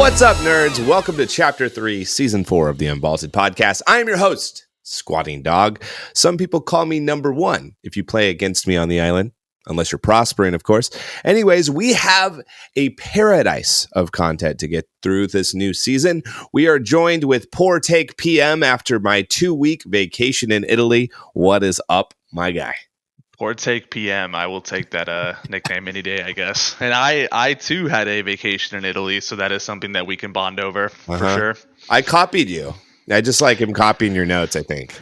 What's up, nerds? Welcome to Chapter 3, Season 4 of the Unvaulted Podcast. I am your host, Squatingdog. Some people call me number one if you play against me on the island, unless you're prospering, of course. Anyways, we have a paradise of content to get through this new season. We are joined with Poor Take PM after my 2-week vacation in Italy. What is up, my guy? Poor Take PM. I will take that nickname any day, I guess. And I too had a vacation in Italy, so that is something that we can bond over for sure. I copied you. I just like him copying your notes, I think.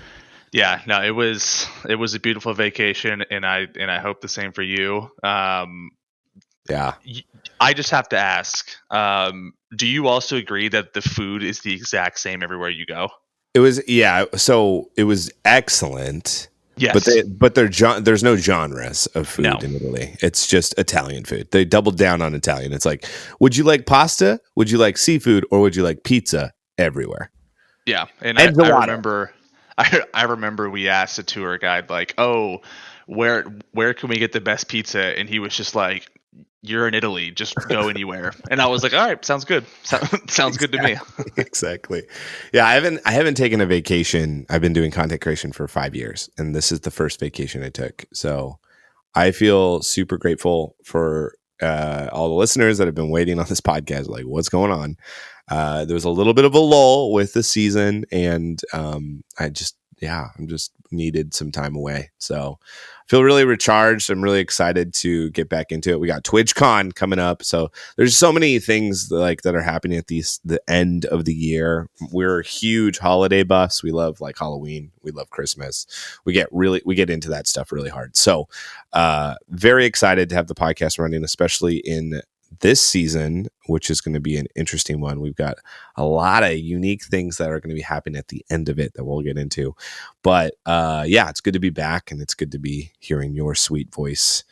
Yeah, no, it was a beautiful vacation, and I hope the same for you. Yeah. I just have to ask, do you also agree that the food is the exact same everywhere you go? It was, yeah. So it was excellent. Yes. But there's no genres of food in Italy. It's just Italian food. They doubled down on Italian. It's like, would you like pasta? Would you like seafood? Or would you like pizza everywhere? Yeah. And I remember we asked a tour guide, like, oh, where can we get the best pizza? And he was just like, you're in Italy, just go anywhere. And I was like, all right, sounds good. Sounds good to me. Exactly. Yeah, I haven't taken a vacation. I've been doing content creation for 5 years, and this is the first vacation I took. So I feel super grateful for all the listeners that have been waiting on this podcast. Like, what's going on? There was a little bit of a lull with the season, and I'm just needed some time away. So I feel really recharged. I'm really excited to get back into it. We got TwitchCon coming up. So there's so many things that are happening at the end of the year. We're huge holiday buffs. We love like Halloween. We love Christmas. We get into that stuff really hard. So very excited to have the podcast running, especially in this season, which is going to be an interesting one. We've got a lot of unique things that are going to be happening at the end of it that we'll get into. But yeah, it's good to be back, and it's good to be hearing your sweet voice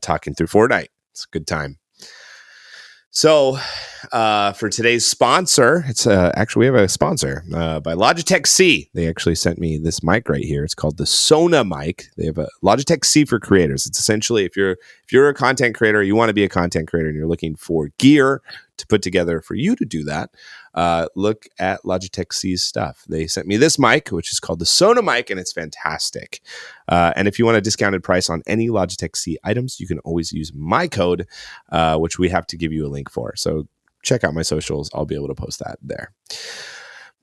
talking through Fortnite. It's a good time. So for today's sponsor, it's actually we have a sponsor by Logitech C. They actually sent me this mic right here. It's called the Sona mic. They have a Logitech C for creators. It's essentially if you're a content creator, you want to be a content creator, and you're looking for gear to put together for you to do that, look at Logitech C's stuff. They sent me this mic, which is called the Sona mic, and it's fantastic. And if you want a discounted price on any Logitech C items, you can always use my code, which we have to give you a link for. So check out my socials. I'll be able to post that there.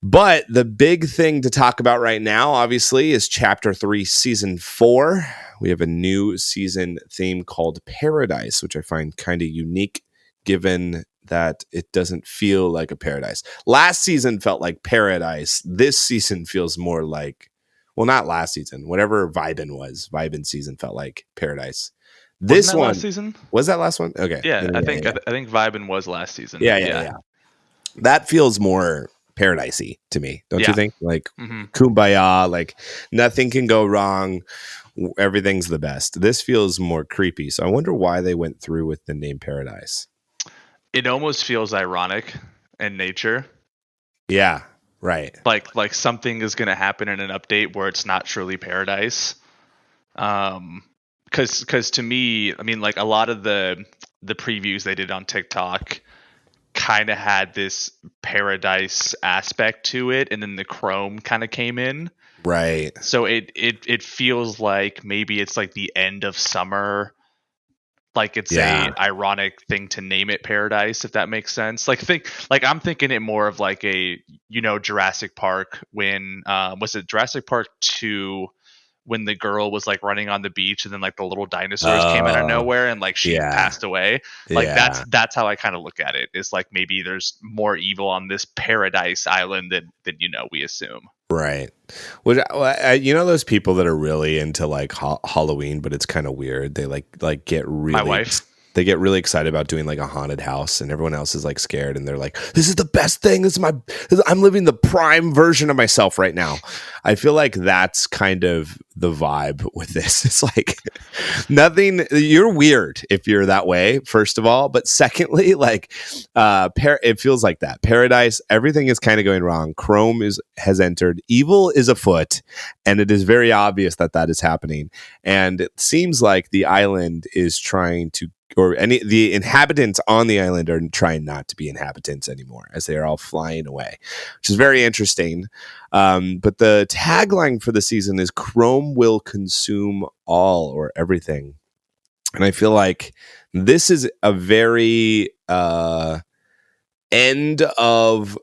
But the big thing to talk about right now, obviously, is Chapter 3, Season 4. We have a new season theme called Paradise, which I find kind of unique, given that it doesn't feel like a paradise. Last season felt like paradise. This season feels more like, well, not last season. Whatever Vibin season felt like paradise. This one last season? Was that last one? Okay. Yeah, I think Vibin was last season. Yeah. That feels more paradisey to me, don't you think? Like kumbaya, like nothing can go wrong. Everything's the best. This feels more creepy. So I wonder why they went through with the name Paradise. It almost feels ironic in nature. Yeah, right. Like something is going to happen in an update where it's not truly paradise. Because to me, I mean, like a lot of the previews they did on TikTok kind of had this paradise aspect to it, and then the Chrome kind of came in. Right. So it feels like maybe it's like the end of summer. Like it's a ironic thing to name it Paradise, if that makes sense. I'm thinking it more of like a, Jurassic Park when was it Jurassic Park 2 when the girl was like running on the beach and then like the little dinosaurs came out of nowhere and like she passed away. Like that's how I kind of look at it. It's like maybe there's more evil on this Paradise Island than we assume. Right. Well, those people that are really into like Halloween, but it's kind of weird. They like get really. My wife. They get really excited about doing like a haunted house, and everyone else is like scared, and they're like, "This is the best thing. I'm living the prime version of myself right now." I feel like that's kind of the vibe with this. It's like nothing. You're weird if you're that way, first of all, but secondly, like it feels like that Paradise. Everything is kind of going wrong. Chrome has entered. Evil is afoot, and it is very obvious that is happening. And it seems like the island is trying to or any the inhabitants on the island are trying not to be inhabitants anymore, as they are all flying away, which is very interesting. But the tagline for the season is "Chrome will consume all or everything," and I feel like this is a very end of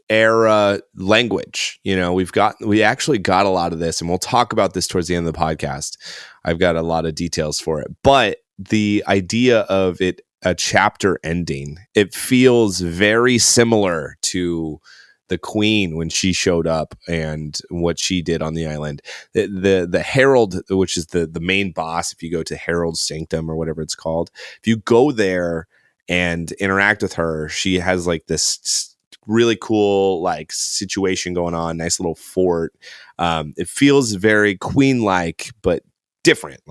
era language. We actually got a lot of this, and we'll talk about this towards the end of the podcast. I've got a lot of details for it, but the idea of it, a chapter ending, it feels very similar to the Queen when she showed up and what she did on the island. The Herald, which is the main boss, if you go to Herald's Sanctum or whatever it's called, if you go there and interact with her, she has like this really cool like situation going on, nice little fort. It feels very Queen-like, but different.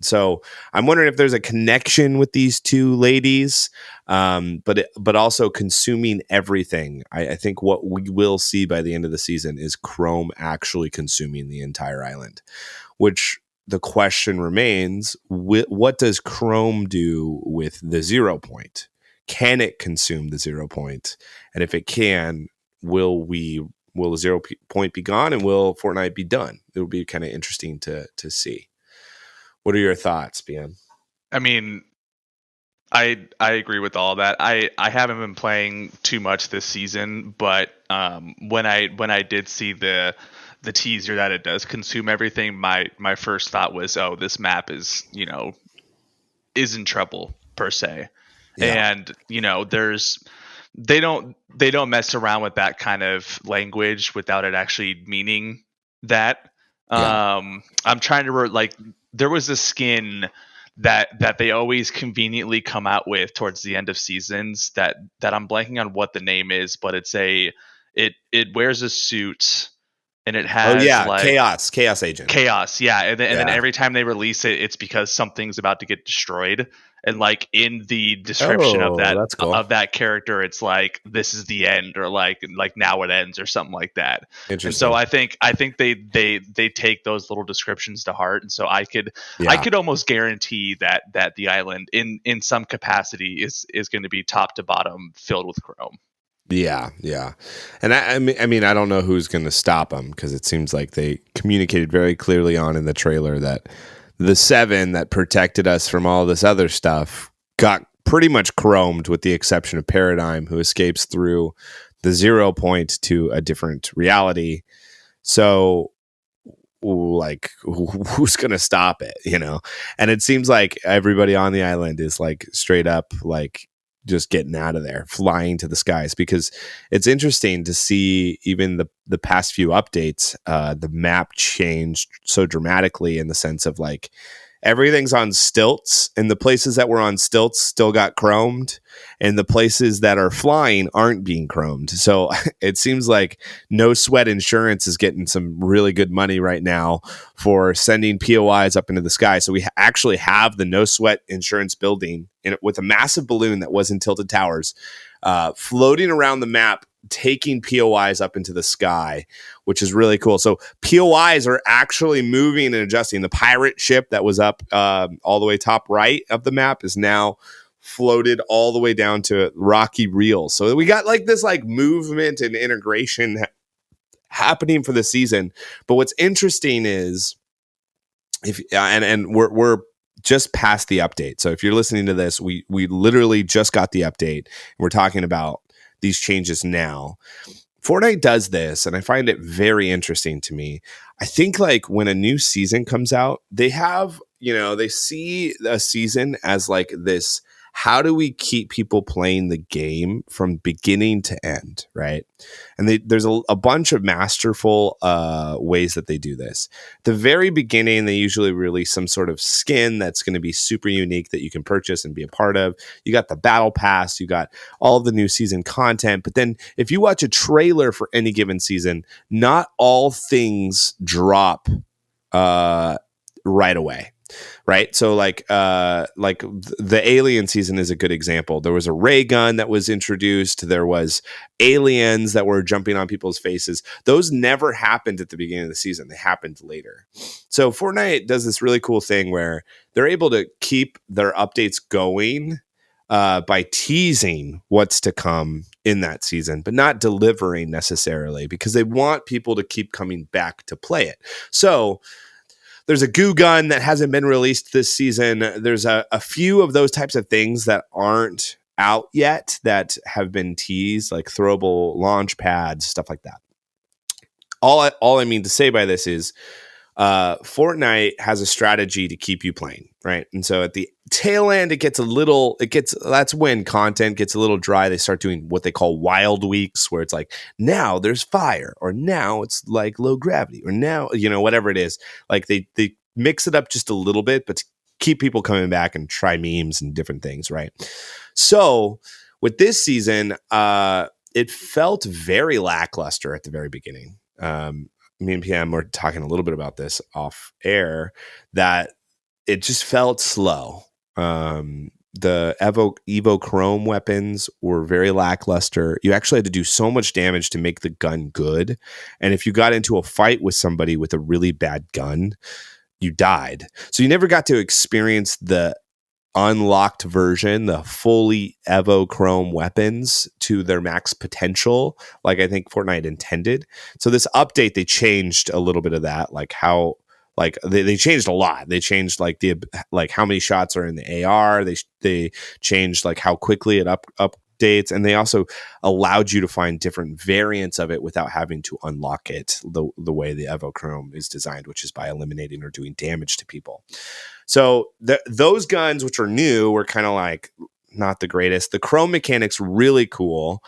So I'm wondering if there's a connection with these two ladies, but also consuming everything. I think what we will see by the end of the season is Chrome actually consuming the entire island, which the question remains, what does Chrome do with the 0 point? Can it consume the 0 point? And if it can, will the 0 point be gone, and will Fortnite be done? It will be kind of interesting to see. What are your thoughts, BM? I mean, I agree with all that. I haven't been playing too much this season, but when I did see the teaser that it does consume everything, my first thought was, oh, this map is in trouble per se. Yeah. And they don't mess around with that kind of language without it actually meaning that. Yeah. I'm trying to there was a skin that they always conveniently come out with towards the end of seasons that I'm blanking on what the name is, but it wears a suit and it has Chaos Agent. Chaos, yeah. And then every time they release it, it's because something's about to get destroyed. And like in the description of that's cool. that character, it's like this is the end, or like now it ends, or something like that. Interesting. And so I think they take those little descriptions to heart. And so I could almost guarantee that the island in some capacity is going to be top to bottom filled with Chrome. Yeah. And I mean, I don't know who's going to stop them, because it seems like they communicated very clearly on in the trailer that the 7 that protected us from all this other stuff got pretty much chromed, with the exception of Paradigm, who escapes through the 0 point to a different reality. So, like, who's going to stop it, And it seems like everybody on the island is like straight up like just getting out of there, flying to the skies, because it's interesting to see even the past few updates, the map changed so dramatically, in the sense of like everything's on stilts, and the places that were on stilts still got chromed, and the places that are flying aren't being chromed. So it seems like No Sweat Insurance is getting some really good money right now for sending POIs up into the sky. So we actually have the No Sweat Insurance building with a massive balloon that was in Tilted Towers, floating around the map, taking POIs up into the sky, which is really cool. So POIs are actually moving and adjusting. The pirate ship that was up all the way top right of the map is now floated all the way down to Rocky Reel. So we got like this like movement and integration happening for the season. But what's interesting is we're just past the update. So if you're listening to this, we literally just got the update. We're talking about these changes now. Fortnite does this, and I find it very interesting to me. I think like when a new season comes out, they have, they see a season as like this, how do we keep people playing the game from beginning to end, right? And there's a bunch of masterful ways that they do this. At the very beginning, they usually release some sort of skin that's going to be super unique that you can purchase and be a part of. You got the battle pass, you got all of the new season content. But then if you watch a trailer for any given season, not all things drop right away. right? So the Alien season is a good example. There was a ray gun that was introduced. There was aliens that were jumping on people's faces. Those never happened at the beginning of the season. They happened later. So Fortnite does this really cool thing where they're able to keep their updates going by teasing what's to come in that season, but not delivering necessarily, because they want people to keep coming back to play it. So there's a goo gun that hasn't been released this season. There's a few of those types of things that aren't out yet that have been teased, like throwable launch pads, stuff like that. All I mean to say by this is Fortnite has a strategy to keep you playing, right? And so at the tail end, that's when content gets a little dry. They start doing what they call wild weeks, where it's like, now there's fire, or now it's like low gravity, or now, whatever it is. Like they mix it up just a little bit, but to keep people coming back and try memes and different things, right? So with this season, it felt very lackluster at the very beginning. Me and PM were talking a little bit about this off air, that it just felt slow. The Evo Chrome weapons were very lackluster. You actually had to do so much damage to make the gun good. And if you got into a fight with somebody with a really bad gun, you died. So you never got to experience the unlocked version, the fully Evo Chrome weapons to their max potential, like I think Fortnite intended. So this update, they changed a little bit of that, like how, like they changed a lot. They changed like how many shots are in the AR. They changed like how quickly it updates, and they also allowed you to find different variants of it without having to unlock it the way the Evo Chrome is designed, which is by eliminating or doing damage to people. So those guns, which are new, were kind of like not the greatest. The chrome mechanics really cool.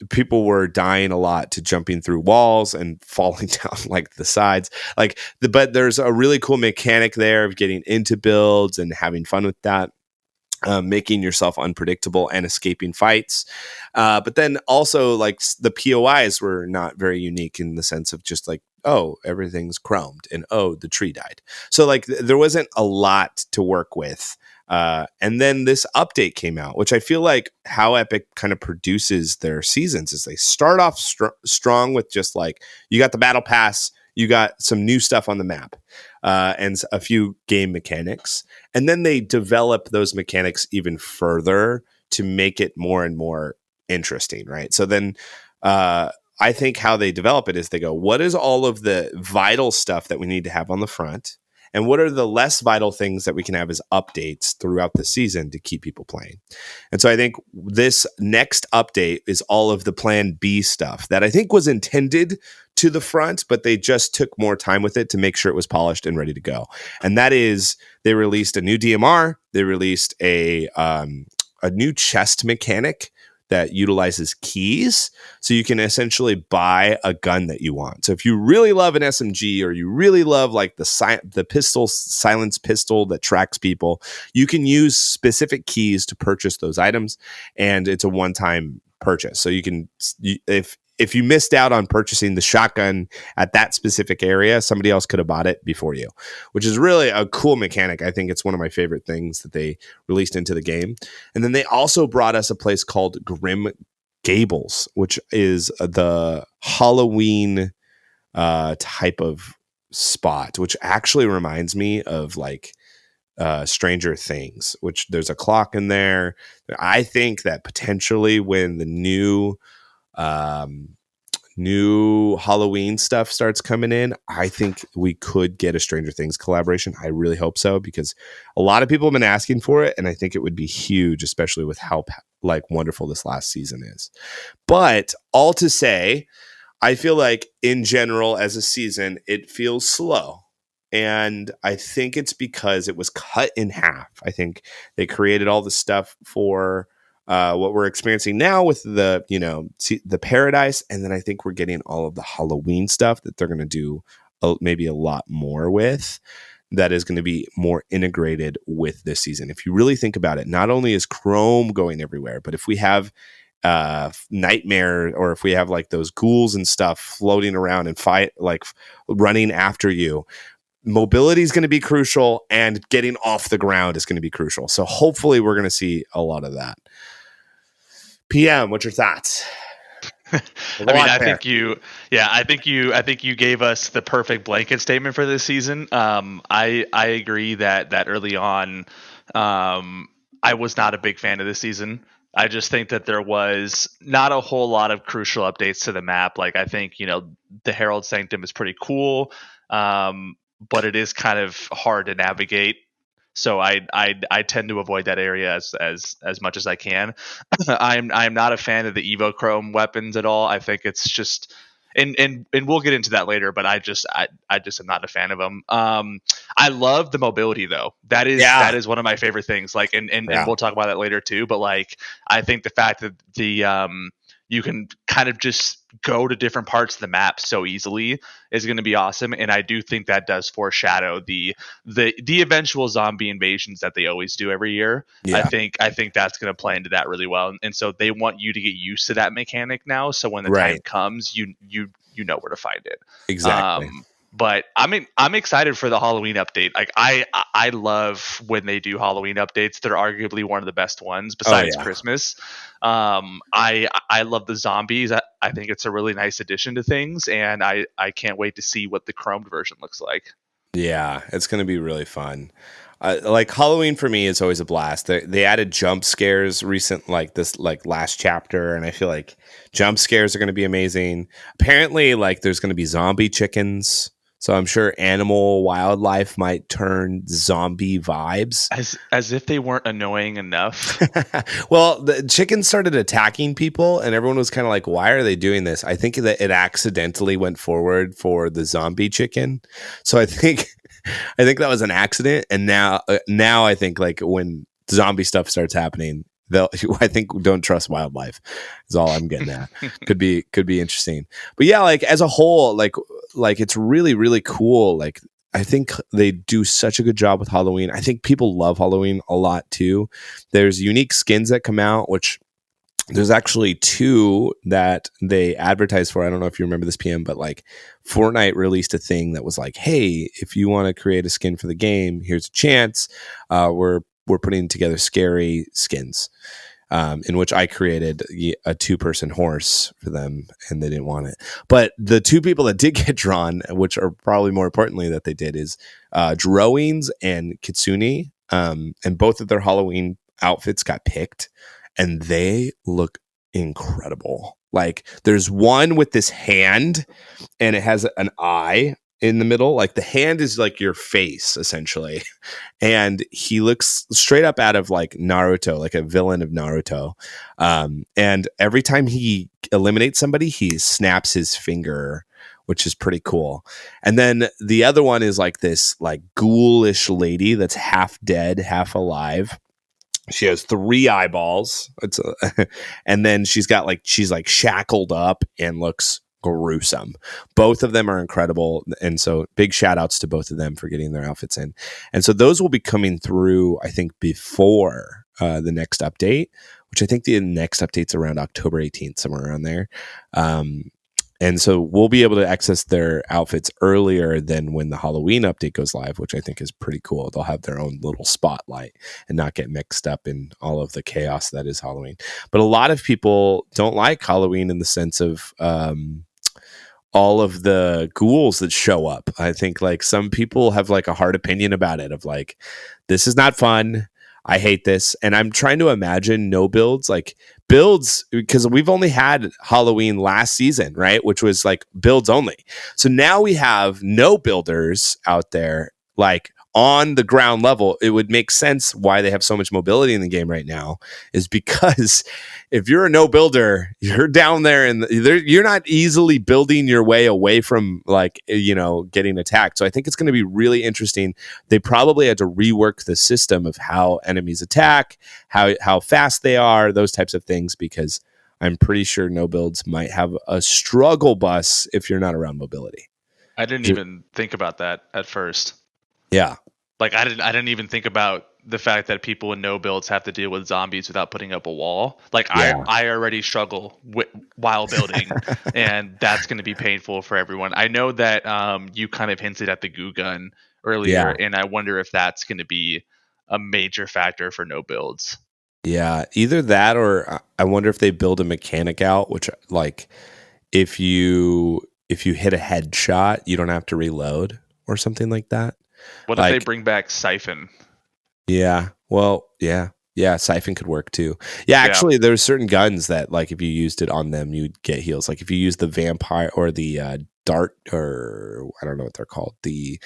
People were dying a lot to jumping through walls and falling down like the sides. But there's a really cool mechanic there of getting into builds and having fun with that. Making yourself unpredictable and escaping fights. But then also like the POIs were not very unique in the sense of just like, oh, everything's chromed and oh, the tree died. So like there wasn't a lot to work with. And then this update came out, which I feel like how Epic kind of produces their seasons is they start off strong with just like, you got the battle pass, you got some new stuff on the map, and a few game mechanics. And then they develop those mechanics even further to make it more and more interesting, right? So then I think how they develop it is they go, what is all of the vital stuff that we need to have on the front? And what are the less vital things that we can have as updates throughout the season to keep people playing? And so I think this next update is all of the Plan B stuff that I think was intended to the front, but they just took more time with it to make sure it was polished and ready to go. And that is, they released a new DMR. They released a new chest mechanic that utilizes keys, so you can essentially buy a gun that you want. So if you really love an SMG, or you really love like the silence pistol that tracks people, you can use specific keys to purchase those items, and it's a one-time purchase. So you can, if you missed out on purchasing the shotgun at that specific area, somebody else could have bought it before you, which is really a cool mechanic. I think it's one of my favorite things that they released into the game. And then they also brought us a place called Grim Gables, which is the Halloween type of spot, which actually reminds me of like Stranger Things, which there's a clock in there. I think that potentially when the new Halloween stuff starts coming in, I think we could get a Stranger Things collaboration. I really hope so, because a lot of people have been asking for it, and I think it would be huge, especially with how like wonderful this last season is. But all to say, I feel like in general as a season, it feels slow. And I think it's because it was cut in half. I think they created all the stuff for what we're experiencing now with the Paradise, and then I think we're getting all of the Halloween stuff that they're going to do maybe a lot more with. That is going to be more integrated with this season. If you really think about it, not only is Chrome going everywhere, but if we have nightmare, or if we have like those ghouls and stuff floating around and fight, like running after you, mobility is going to be crucial, and getting off the ground is going to be crucial. So hopefully we're going to see a lot of that. PM, what's your thoughts? I mean, I think you gave us the perfect blanket statement for this season. I agree that early on, I was not a big fan of this season. I just think that there was not a whole lot of crucial updates to the map. Like, I think, the Herald Sanctum is pretty cool, but it is kind of hard to navigate. So I tend to avoid that area as much as I can. I'm not a fan of the Evochrome weapons at all. I think it's just, and we'll get into that later, but I just am not a fan of them. I love the mobility though. That is one of my favorite things. Like, and we'll talk about that later too. But like, I think the fact that you can kind of just go to different parts of the map so easily is going to be awesome. And I do think that does foreshadow the eventual zombie invasions that they always do every year. Yeah. I think that's going to play into that really well. And so they want you to get used to that mechanic now. So when the time comes, you know where to find it. Exactly. But I'm excited for the Halloween update. Like I love when they do Halloween updates. They're arguably one of the best ones besides Christmas. I love the zombies. I think it's a really nice addition to things, and I can't wait to see what the chromed version looks like. Yeah, it's going to be really fun. Like Halloween for me is always a blast. They added jump scares like last chapter, and I feel like jump scares are going to be amazing. Apparently, like there's going to be zombie chickens. So I'm sure animal wildlife might turn zombie vibes. As if they weren't annoying enough. Well, the chickens started attacking people, and everyone was kind of like, why are they doing this? I think that it accidentally went forward for the zombie chicken. So I think that was an accident. And now I think like when zombie stuff starts happening, I think don't trust wildlife is all I'm getting at. could be interesting. But yeah, like as a whole, like it's really, really cool. Like I think they do such a good job with Halloween. I think people love Halloween a lot too. There's unique skins that come out, which there's actually 2 that they advertise for. I don't know if you remember this, PM, but like Fortnite released a thing that was like, hey, if you want to create a skin for the game, here's a chance. We're putting together scary skins, in which I created a 2-person horse for them, and they didn't want it. But the 2 people that did get drawn, which are probably more importantly that they did, is Drawings and Kitsune, and both of their Halloween outfits got picked, and they look incredible. Like there's one with this hand, and it has an eye in the middle. Like the hand is like your face essentially, and he looks straight up out of like Naruto, like a villain of Naruto. And every time he eliminates somebody, he snaps his finger, which is pretty cool. And then the other one is like this like ghoulish lady that's half dead, half alive. She has 3 eyeballs. And then she's like shackled up and looks gruesome. Both of them are incredible, and so big shout outs to both of them for getting their outfits in. And so those will be coming through, I think, before the next update, which I think the next update's around October 18th, somewhere around there. And so we'll be able to access their outfits earlier than when the Halloween update goes live, which I think is pretty cool. They'll have their own little spotlight and not get mixed up in all of the chaos that is Halloween. But a lot of people don't like Halloween in the sense of all of the ghouls that show up. I think like some people have like a hard opinion about it, of like, this is not fun. I hate this. And I'm trying to imagine no builds, because we've only had Halloween last season, right? Which was like builds only. So now we have no builders out there, like on the ground level. It would make sense why they have so much mobility in the game right now, is because if you're a no builder, you're down there and you're not easily building your way away from like, getting attacked. So I think it's going to be really interesting. They probably had to rework the system of how enemies attack, how fast they are, those types of things, because I'm pretty sure no builds might have a struggle bus if you're not around mobility. I didn't even think about that at first. Yeah. Like I didn't even think about the fact that people in no builds have to deal with zombies without putting up a wall. Like Yeah. I already struggle while building, and that's going to be painful for everyone. I know that you kind of hinted at the goo gun earlier, Yeah. and I wonder if that's going to be a major factor for no builds. Yeah. Either that, or I wonder if they build a mechanic out, which like if you hit a headshot, you don't have to reload or something like that. What if they Like, bring back Siphon? yeah. Well, yeah. Yeah, Siphon could work too. Yeah, Yeah. actually there's certain guns that like if you used it on them, you'd get heals. Like if you use the vampire or the dart, or I don't know what they're called, the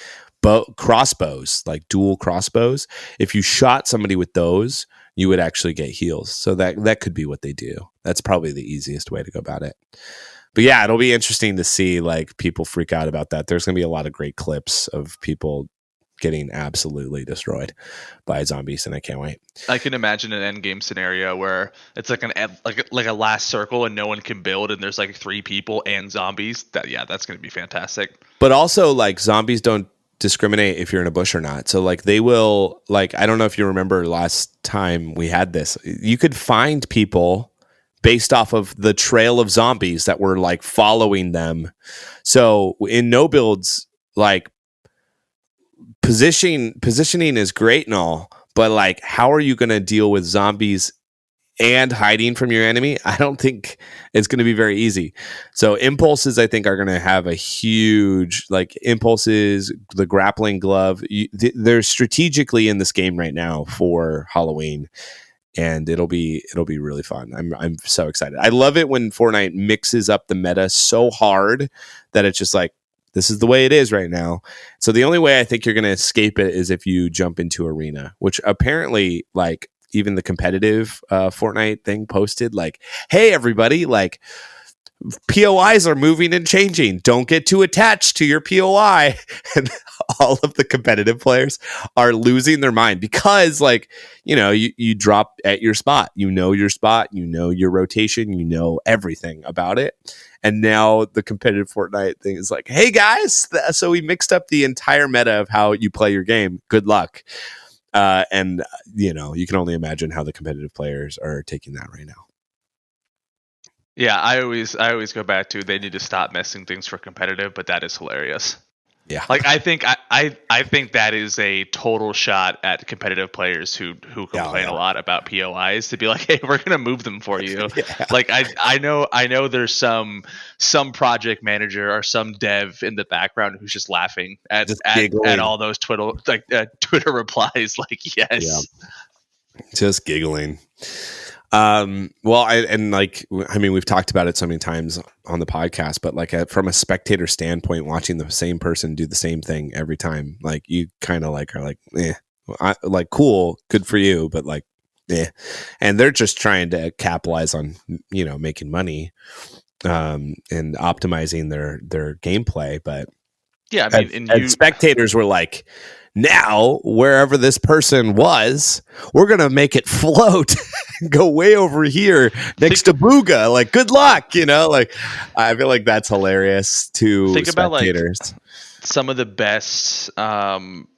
crossbows, like dual crossbows. If you shot somebody with those, you would actually get heals. So that could be what they do. That's probably the easiest way to go about it. But yeah, it'll be interesting to see like people freak out about that. There's going to be a lot of great clips of people getting absolutely destroyed by zombies, and I can't wait. I can imagine an end game scenario where it's like like a last circle and no one can build, and there's like 3 people and zombies. That's going to be fantastic. But also, like, zombies don't discriminate if you're in a bush or not. So like they will, like, I don't know if you remember last time we had this. You could find people based off of the trail of zombies that were like following them. So in no builds, like positioning is great and all, but like how are you going to deal with zombies and hiding from your enemy? I don't think it's going to be very easy. So impulses, I think, are going to have a huge, like, impulses, the grappling glove. They're strategically in this game right now for Halloween, and it'll be really fun. I'm so excited. I love it when Fortnite mixes up the meta so hard that it's just like, this is the way it is right now. So the only way I think you're going to escape it is if you jump into arena, which apparently, like, even the competitive Fortnite thing posted, like, hey, everybody, like, POIs are moving and changing. Don't get too attached to your POI. And all of the competitive players are losing their mind because, like, you drop at your spot. You know your spot. You know your rotation. You know everything about it. And now the competitive Fortnite thing is like, hey, guys, so we mixed up the entire meta of how you play your game. Good luck. And you can only imagine how the competitive players are taking that right now. Yeah, I always go back to they need to stop messing things for competitive, but that is hilarious. Yeah. Like I think that is a total shot at competitive players who complain a lot about POIs, to be like, hey, we're gonna move them for you. Yeah. Like I know there's some project manager or some dev in the background who's just laughing at all those Twitter replies. Like, yes. Yeah. Just giggling. We've talked about it so many times on the podcast, but like from a spectator standpoint, watching the same person do the same thing every time, like you kind of like are like, cool, good for you, but like, and they're just trying to capitalize on, making money, and optimizing their gameplay. But yeah, I mean, and spectators were like, now wherever this person was, we're gonna make it float and go way over here next to Booga. Like, good luck, like I feel like that's hilarious to spectators. About like some of the best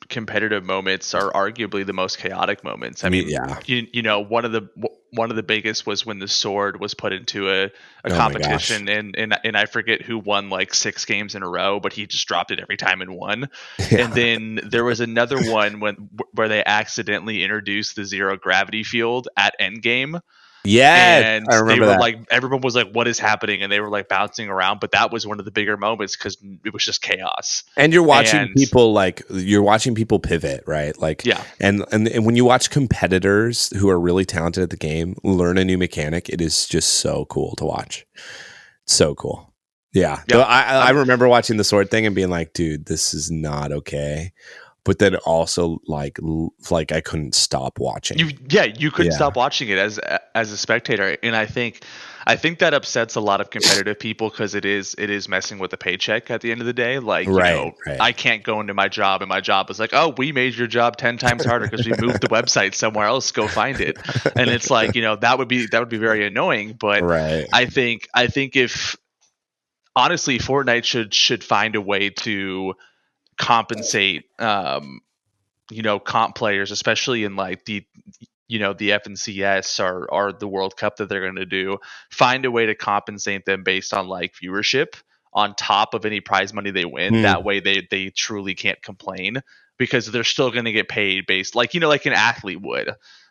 competitive moments are arguably the most chaotic moments. I mean, one of the biggest was when the sword was put into a competition, and I forget who won like 6 games in a row, but he just dropped it every time and won. Yeah. And then there was another one where they accidentally introduced the zero gravity field at endgame. Yeah, and I remember they were that. like, everyone was like, what is happening? And they were like bouncing around, but that was one of the bigger moments because it was just chaos. And you're watching people pivot, right? Like, yeah. And when you watch competitors who are really talented at the game learn a new mechanic, it is just so cool to watch. So cool. Yeah. Yep. I remember watching the sword thing and being like, dude, this is not okay. But then also like I couldn't stop watching. You couldn't stop watching it as a spectator, and I think that upsets a lot of competitive people because it is messing with the paycheck at the end of the day. Like, right. I can't go into my job, and my job is like, oh, we made your job 10 times harder because we moved the website somewhere else. Go find it, and it's like, that would be very annoying. But right. I think if honestly, Fortnite should find a way to compensate comp players, especially in like the the FNCS or the World Cup that they're going to do, find a way to compensate them based on like viewership on top of any prize money they win. That way they truly can't complain because they're still going to get paid based like like an athlete would.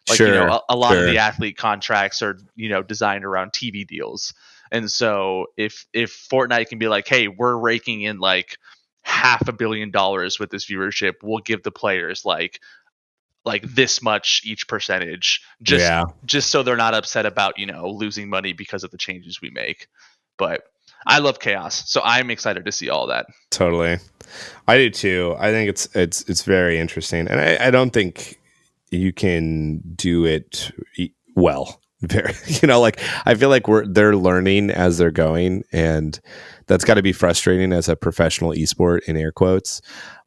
Like Sure, a lot of sure. the athlete contracts are designed around TV deals. And so if Fortnite can be like, hey, we're raking in like $500 million with this viewership, we'll give the players like this much each percentage, Yeah, just so they're not upset about losing money because of the changes we make. But I love chaos, so I'm excited to see all that. totally. I do too. I think it's very interesting, and I don't think you can do it well. Very, like I feel like they're learning as they're going, and that's got to be frustrating as a professional esport in air quotes.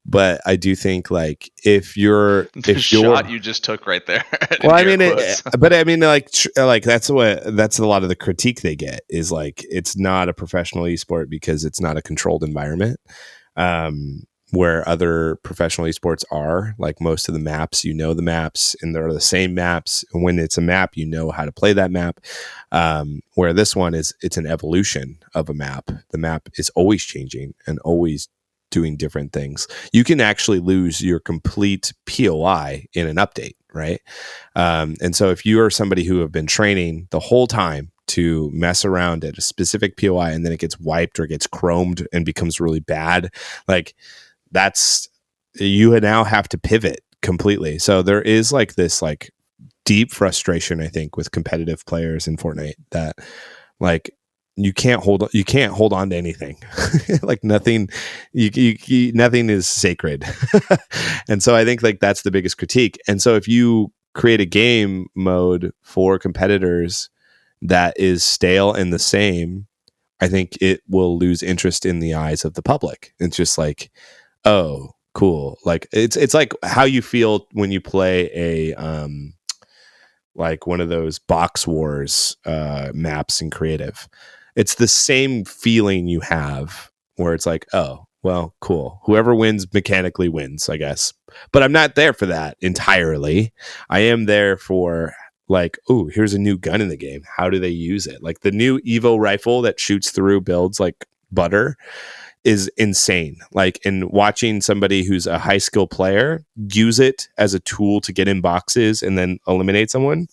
But I do think like if you're Shot you just took right there. well, I Air mean, quotes. but I mean, like that's a lot of the critique they get is like it's not a professional esport because it's not a controlled environment. Where other professional esports are, like most of the maps, the maps, and they're the same maps. And when it's a map, you know how to play that map. Where this one it's an evolution of a map. The map is always changing and always doing different things. You can actually lose your complete POI in an update, right? And so if you are somebody who have been training the whole time to mess around at a specific POI and then it gets wiped or gets chromed and becomes really bad, like you now have to pivot completely. So there is like this like deep frustration, I think, with competitive players in Fortnite that like you can't hold on to anything. Like nothing nothing is sacred. And so I think like that's the biggest critique. And so if you create a game mode for competitors that is stale and the same, I think it will lose interest in the eyes of the public. It's just like, oh, cool. Like it's like how you feel when you play a like one of those box wars maps in creative. It's the same feeling you have where it's like, oh, well, cool. Whoever wins mechanically wins, I guess. But I'm not there for that entirely. I am there for like, oh, here's a new gun in the game. How do they use it? Like the new Evo rifle that shoots through builds like butter is insane. Like, in watching somebody who's a high skill player use it as a tool to get in boxes and then eliminate someone,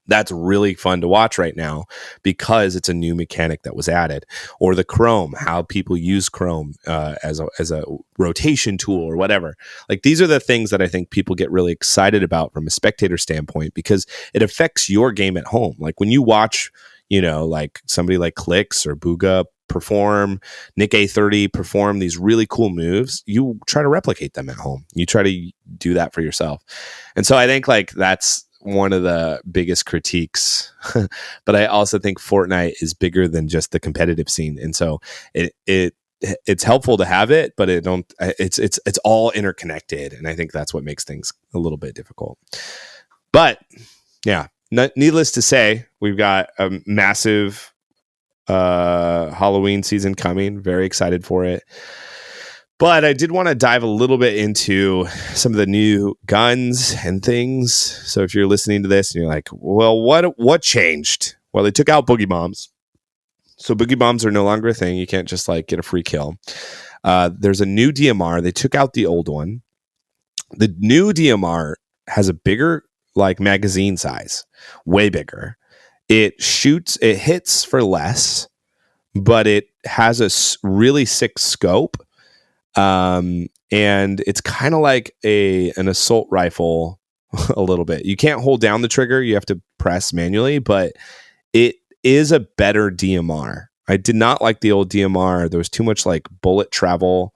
that's really fun to watch right now because it's a new mechanic that was added. Or the chrome, how people use chrome as a rotation tool or whatever. Like these are the things that I think people get really excited about from a spectator standpoint because it affects your game at home. Like when you watch, like somebody like Clicks or Booga perform, Nick A30 perform these really cool moves, you try to replicate them at home. You try to do that for yourself. And so I think like that's one of the biggest critiques. But I also think Fortnite is bigger than just the competitive scene, and so it's helpful to have it, but it's all interconnected, and I think that's what makes things a little bit difficult. But yeah, needless to say, we've got a massive Halloween season coming. Very excited for it. But I did want to dive a little bit into some of the new guns and things. So if you're listening to this and you're like, well, what changed? Well, they took out boogie bombs. So boogie bombs are no longer a thing. You can't just like get a free kill. There's a new DMR. They took out the old one. The new DMR has a bigger like magazine size, way bigger. It hits for less, but it has a really sick scope. And it's kind of like an assault rifle a little bit. You can't hold down the trigger. You have to press manually, but it is a better DMR. I did not like the old DMR. There was too much like bullet travel.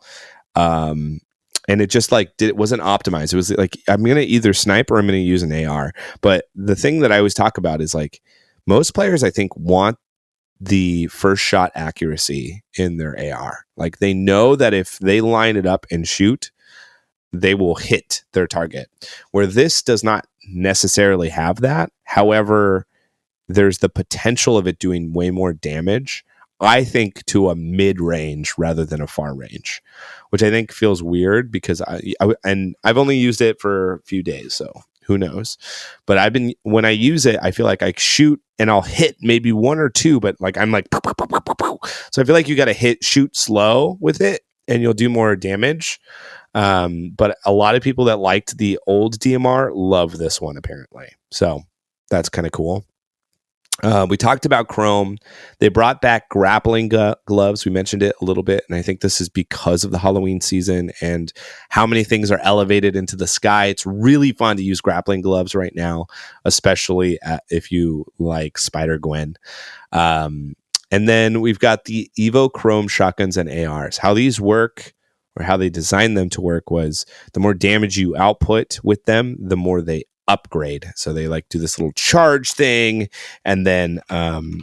And it just like it wasn't optimized. It was like, I'm going to either snipe or I'm going to use an AR. But the thing that I always talk about is like most players, I think, want the first shot accuracy in their AR. Like they know that if they line it up and shoot, they will hit their target. Where this does not necessarily have that. However, there's the potential of it doing way more damage. I think, to a mid range rather than a far range, which I think feels weird because I've only used it for a few days, so who knows? But when I use it, I feel like I shoot and I'll hit maybe one or two, but like I'm like, so I feel like you got to shoot slow with it, and you'll do more damage. But a lot of people that liked the old DMR love this one apparently, so that's kind of cool. We talked about Chrome. They brought back grappling gloves. We mentioned it a little bit, and I think this is because of the Halloween season and how many things are elevated into the sky. It's really fun to use grappling gloves right now, especially if you like Spider-Gwen. And then we've got the Evo Chrome shotguns and ARs. How these work, or how they designed them to work, was the more damage you output with them, the more they upgrade. So they like do this little charge thing, and then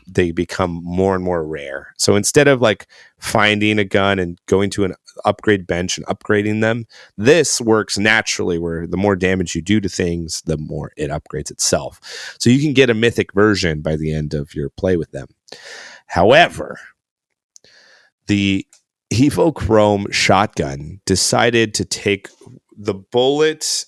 they become more and more rare. So instead of like finding a gun and going to an upgrade bench and upgrading them, this works naturally, where the more damage you do to things, the more it upgrades itself. So you can get a mythic version by the end of your play with them. However, the Evo Chrome shotgun decided to take the bullet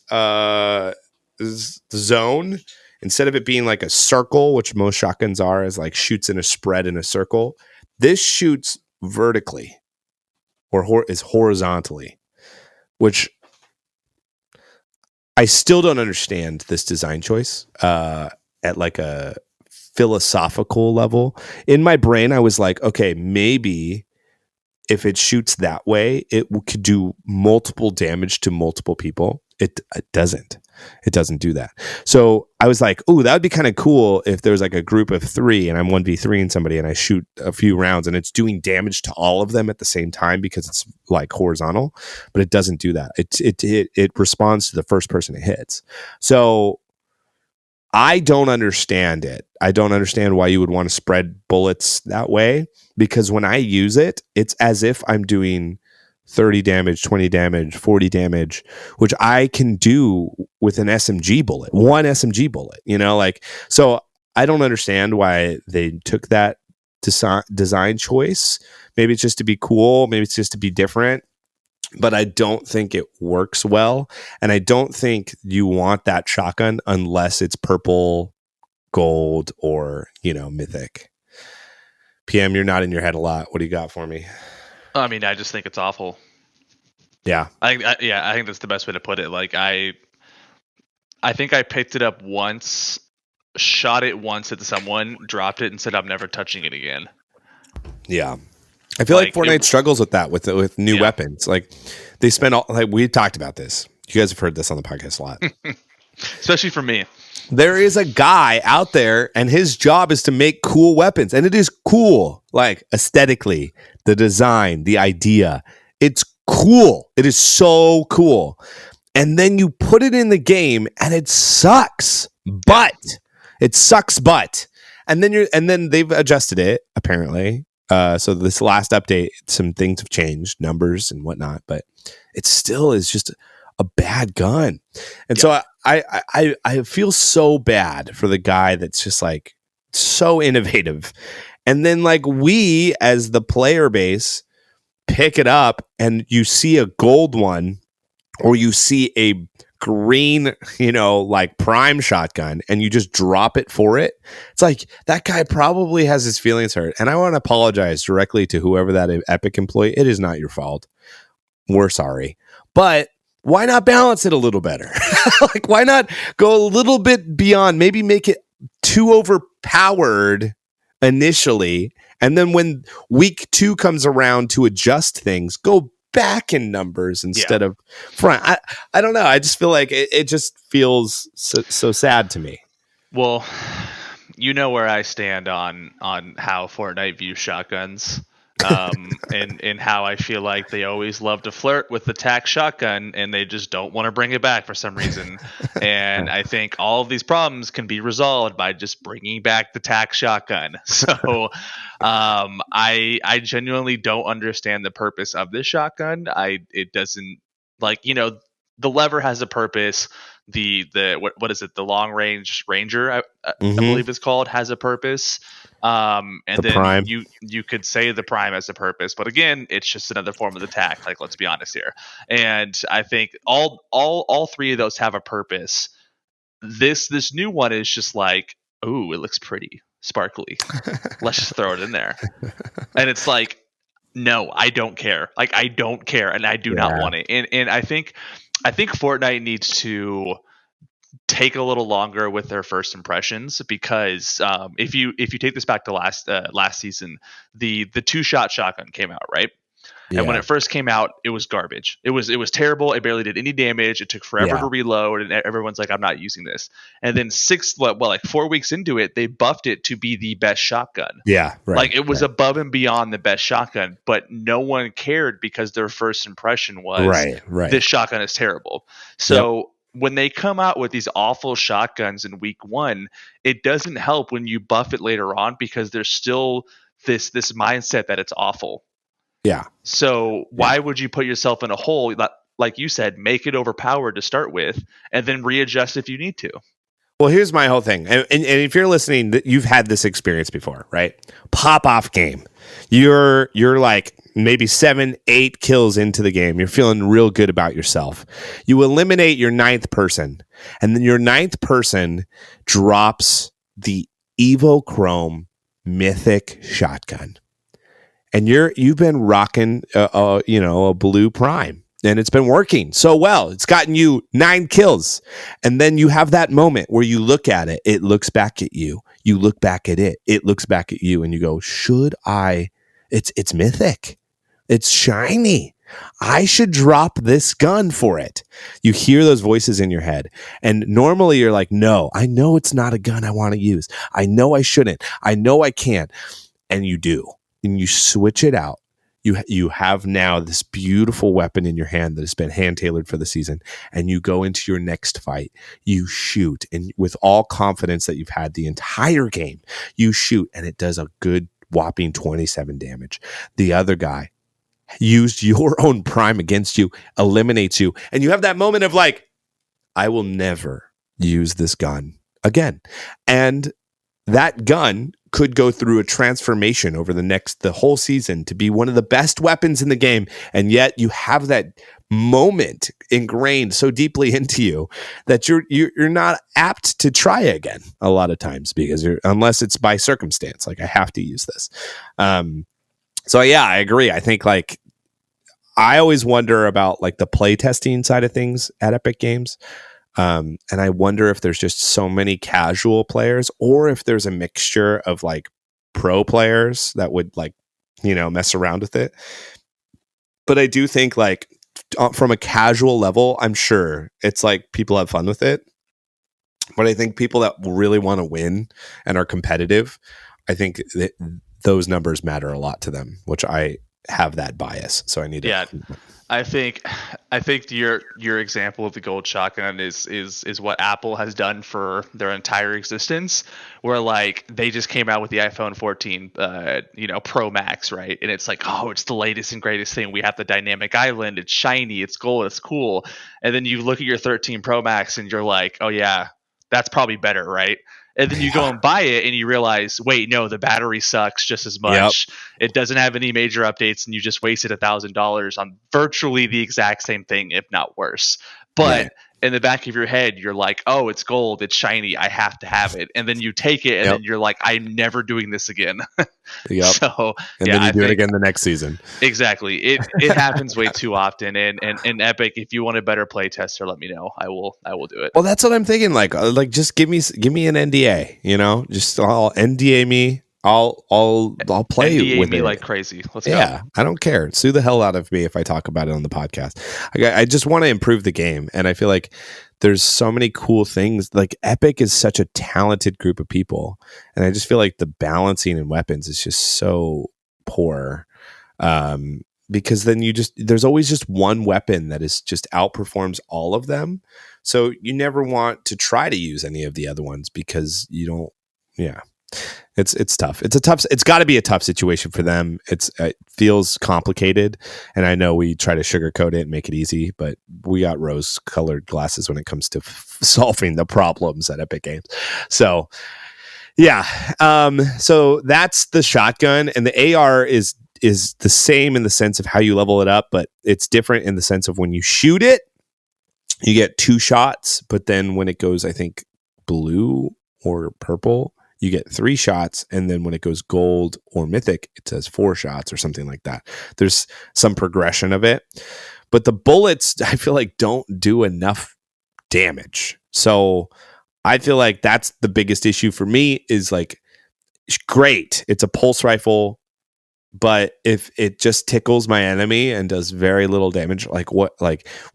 zone, instead of it being like a circle, which most shotguns are, is like shoots in a spread in a circle. This shoots vertically, or is horizontally, which I still don't understand this design choice at like a philosophical level. In my brain, I was like, okay, maybe if it shoots that way, it could do multiple damage to multiple people. It doesn't. It doesn't do that. So I was like, oh, that would be kind of cool if there's like a group of 3 and I'm 1v3ing somebody and I shoot a few rounds and it's doing damage to all of them at the same time because it's like horizontal, but it doesn't do that. It responds to the first person it hits. So I don't understand it. I don't understand why you would want to spread bullets that way, because when I use it, it's as if I'm doing 30 damage, 20 damage, 40 damage, which I can do with an SMG bullet, one SMG bullet, like, so I don't understand why they took that design choice. Maybe it's just to be cool. Maybe it's just to be different, but I don't think it works well. And I don't think you want that shotgun unless it's purple, gold, or, mythic. PM, you're nodding your head a lot. What do you got for me? I mean, I just think it's awful. Yeah. I think that's the best way to put it. Like, I think I picked it up once, shot it once at someone, dropped it, and said I'm never touching it again. Yeah. I feel like Fortnite struggles with that, with new weapons. Like, they spend we talked about this. You guys have heard this on the podcast a lot. Especially for me. There is a guy out there, and his job is to make cool weapons. And it is cool, like, aesthetically, the design, the idea. It's cool. It is so cool. And then you put it in the game, and it sucks. But it sucks. But and then they've adjusted it, apparently. So this last update, some things have changed, numbers and whatnot, but it still is just a bad gun. And so I feel so bad for the guy that's just like so innovative. And then like we as the player base pick it up and you see a gold one, or you see a green, like prime shotgun, and you just drop it for it. It's like, that guy probably has his feelings hurt. And I want to apologize directly to whoever that Epic employee. It is not your fault. We're sorry. But why not balance it a little better? Like, why not go a little bit beyond? Maybe make it too overpowered initially. And then when week 2 comes around to adjust things, go back in numbers instead of front. I don't know. I just feel like it just feels so sad to me. Well, you know where I stand on how Fortnite views shotguns, and how I feel like they always love to flirt with the tac shotgun, and they just don't want to bring it back for some reason. And I think all of these problems can be resolved by just bringing back the tac shotgun. So I genuinely don't understand the purpose of this shotgun. It doesn't, like, the lever has a purpose. The what is it? The long range ranger, I Mm-hmm. believe it's called, has a purpose. And The then prime. you could say the prime has a purpose, but again, it's just another form of the tack. Like, let's be honest here. And I think all three of those have a purpose. This new one is just like, ooh, it looks pretty sparkly. Let's just throw it in there. And it's like, no, I don't care. Like, I don't care, and I do not Yeah. want it. And I think Fortnite needs to take a little longer with their first impressions, because if you take this back to last season, the two-shot shotgun came out, right? And when Yeah. it first came out, it was garbage. It was terrible. It barely did any damage. It took forever Yeah. to reload, and everyone's like, "I'm not using this." And then like 4 weeks into it, they buffed it to be the best shotgun. Yeah. Right. Like, it was Right. above and beyond the best shotgun, but no one cared because their first impression was, Right. Right. this shotgun is terrible. Yep. So when they come out with these awful shotguns in week one, it doesn't help when you buff it later on, because there's still this mindset that it's awful. Yeah. So Yeah. why would you put yourself in a hole that, like you said, make it overpowered to start with, and then readjust if you need to? Well, here's my whole thing. And if you're listening, you've had this experience before, right? Pop off game. You're like maybe 7-8 kills into the game. You're feeling real good about yourself. You eliminate your ninth person, and then your ninth person drops the Evo Chrome Mythic shotgun. And you've been rocking a blue prime, and it's been working so well. It's gotten you 9 kills. And then you have that moment where you look at it, it looks back at you. You look back at it, it looks back at you, and you go, should I? It's mythic. It's shiny. I should drop this gun for it. You hear those voices in your head. And normally you're like, no, I know it's not a gun I want to use. I know I shouldn't. I know I can't. And you do. And you switch it out. You have now this beautiful weapon in your hand that has been hand tailored for the season, and you go into your next fight. You shoot, and with all confidence that you've had the entire game, you shoot, and it does a good whopping 27 damage. The other guy used your own prime against you, eliminates you, and you have that moment of like, I will never use this gun again. And that gun could go through a transformation over the whole season to be one of the best weapons in the game. And yet you have that moment ingrained so deeply into you that you're not apt to try again a lot of times, because unless it's by circumstance, like I have to use this. So yeah, I agree. I think like I always wonder about like the play testing side of things at Epic Games. And I wonder if there's just so many casual players, or if there's a mixture of like pro players that would like, mess around with it. But I do think like from a casual level, I'm sure it's like people have fun with it. But I think people that really want to win and are competitive, I think that those numbers matter a lot to them, which I have that bias. So I need to. Yeah. I think your example of the gold shotgun is what Apple has done for their entire existence, where like they just came out with the iPhone 14 Pro Max, right? And it's like, oh, it's the latest and greatest thing. We have the dynamic island, it's shiny, it's gold, it's cool. And then you look at your 13 Pro Max and you're like, oh yeah, that's probably better, right? And then you go and buy it and you realize, wait, no, the battery sucks just as much. Yep. It doesn't have any major updates, and you just wasted $1,000 on virtually the exact same thing, if not worse. But in the back of your head, you're like, oh, it's gold, it's shiny, I have to have it. And then you take it, and then you're like, I'm never doing this again. Yep. So, and then you do it again the next season. Exactly. It happens way too often. And Epic, if you want a better play tester, let me know. I will do it. Well, that's what I'm thinking. Like just give me an NDA. Just I'll NDA me. I'll play NDA with me it like crazy. Let's go. Yeah, I don't care. Sue the hell out of me if I talk about it on the podcast. I just want to improve the game, and I feel like there's so many cool things. Like Epic is such a talented group of people, and I just feel like the balancing in weapons is just so poor. Because then there's always just one weapon that is just outperforms all of them. So you never want to try to use any of the other ones because you don't. Yeah. It's tough. It's got to be a tough situation for them. It feels complicated, and I know we try to sugarcoat it and make it easy, but we got rose-colored glasses when it comes to solving the problems at Epic Games. So yeah, so that's the shotgun, and the AR is the same in the sense of how you level it up, but it's different in the sense of when you shoot it, you get 2 shots, but then when it goes, I think, blue or purple, you get 3 shots, and then when it goes gold or mythic, it says 4 shots or something like that. There's some progression of it, but the bullets, I feel like, don't do enough damage. So I feel like that's the biggest issue for me. Is like, great, it's a pulse rifle, but if it just tickles my enemy and does very little damage, like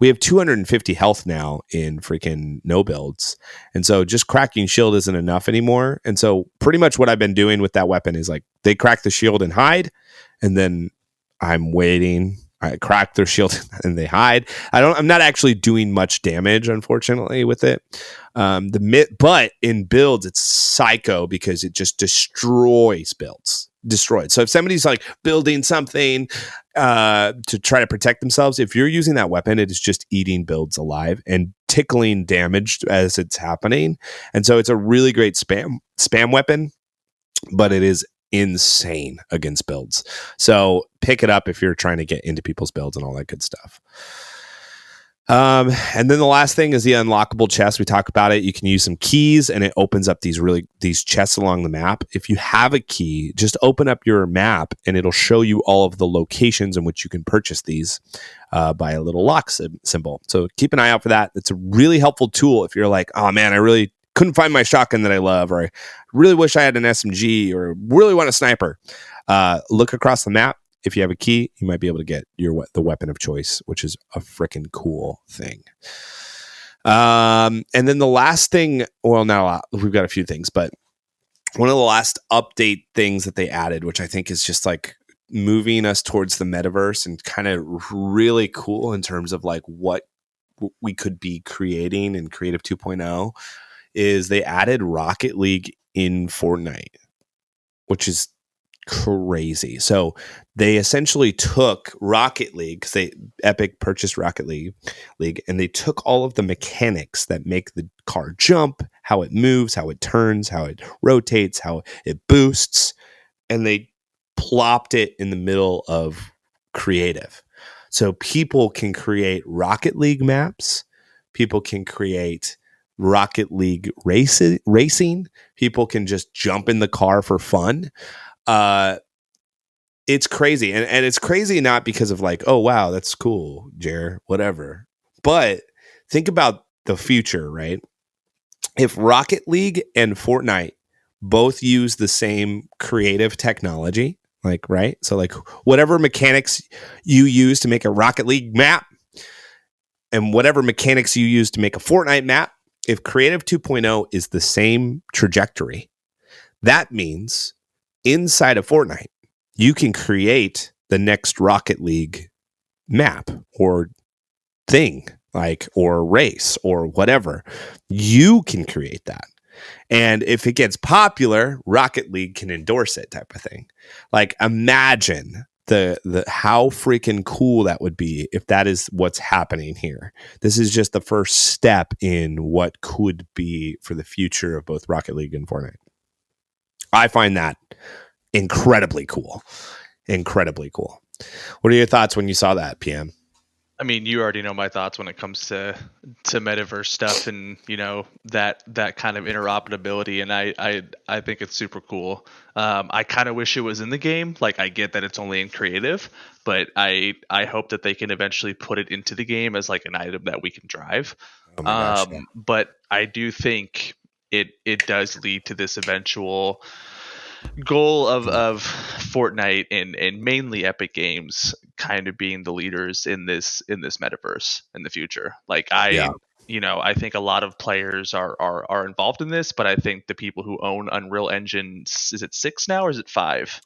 we have 250 health now in freaking no builds, and so just cracking shield isn't enough anymore. And so pretty much what I've been doing with that weapon is like, they crack the shield and hide, and then I'm waiting. I crack their shield and they hide. I'm not actually doing much damage, unfortunately, with it. But in builds, it's psycho because it just destroys builds. Destroyed. So if somebody's like building something to try to protect themselves, if you're using that weapon, it is just eating builds alive and tickling damage as it's happening. And so it's a really great spam weapon, but it is insane against builds. So pick it up if you're trying to get into people's builds and all that good stuff. And then the last thing is the unlockable chest. We talk about it. You can use some keys and it opens up these chests along the map. If you have a key, just open up your map and it'll show you all of the locations in which you can purchase these by a little lock symbol. So keep an eye out for that. It's a really helpful tool if you're like, oh man, I really couldn't find my shotgun that I love, or I really wish I had an SMG, or really want a sniper. Look across the map. If you have a key, you might be able to get the weapon of choice, which is a freaking cool thing. And then the last thing, well, not a lot. We've got a few things, but one of the last update things that they added, which I think is just like moving us towards the metaverse and kind of really cool in terms of like what we could be creating in Creative 2.0, is they added Rocket League in Fortnite, which is crazy. So they essentially took Rocket League, because Epic purchased Rocket League, and they took all of the mechanics that make the car jump, how it moves, how it turns, how it rotates, how it boosts, and they plopped it in the middle of creative. So people can create Rocket League maps, people can create Rocket League racing, people can just jump in the car for fun. It's crazy. And it's crazy not because of like, oh, wow, that's cool, Jer, whatever. But think about the future, right? If Rocket League and Fortnite both use the same creative technology, like, right? So like whatever mechanics you use to make a Rocket League map and whatever mechanics you use to make a Fortnite map, if Creative 2.0 is the same trajectory, that means inside of Fortnite, you can create the next Rocket League map or thing, like, or race or whatever. You can create that. And if it gets popular, Rocket League can endorse it, type of thing. Like, imagine the how freaking cool that would be if that is what's happening here. This is just the first step in what could be for the future of both Rocket League and Fortnite. I find that incredibly cool. Incredibly cool. What are your thoughts when you saw that, PM? I mean, you already know my thoughts when it comes to metaverse stuff, and you know that kind of interoperability, and I think it's super cool. I kind of wish it was in the game. Like, I get that it's only in creative, but I hope that they can eventually put it into the game as like an item that we can drive. Oh my gosh, yeah. But I do think it does lead to this eventual goal of Fortnite and mainly Epic Games kind of being the leaders in this metaverse in the future. Like, Yeah. I think a lot of players are involved in this, but I think the people who own Unreal Engine, is it 6 now or is it 5?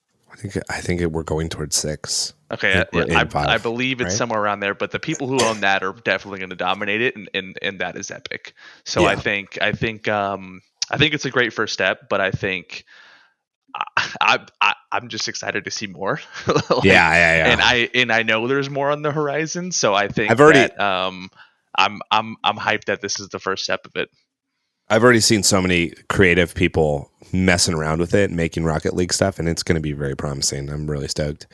I think we're going towards 6. Okay, I 5, believe it's right? somewhere around there, but the people who own that are definitely going to dominate it, and that is Epic. So Yeah. I think it's a great first step, but I think I'm just excited to see more. Like, Yeah. and I know there's more on the horizon, so I think I've already that I'm hyped that this is the first step of it. I've already seen so many creative people messing around with it and making Rocket League stuff, and it's going to be very promising. I'm really stoked.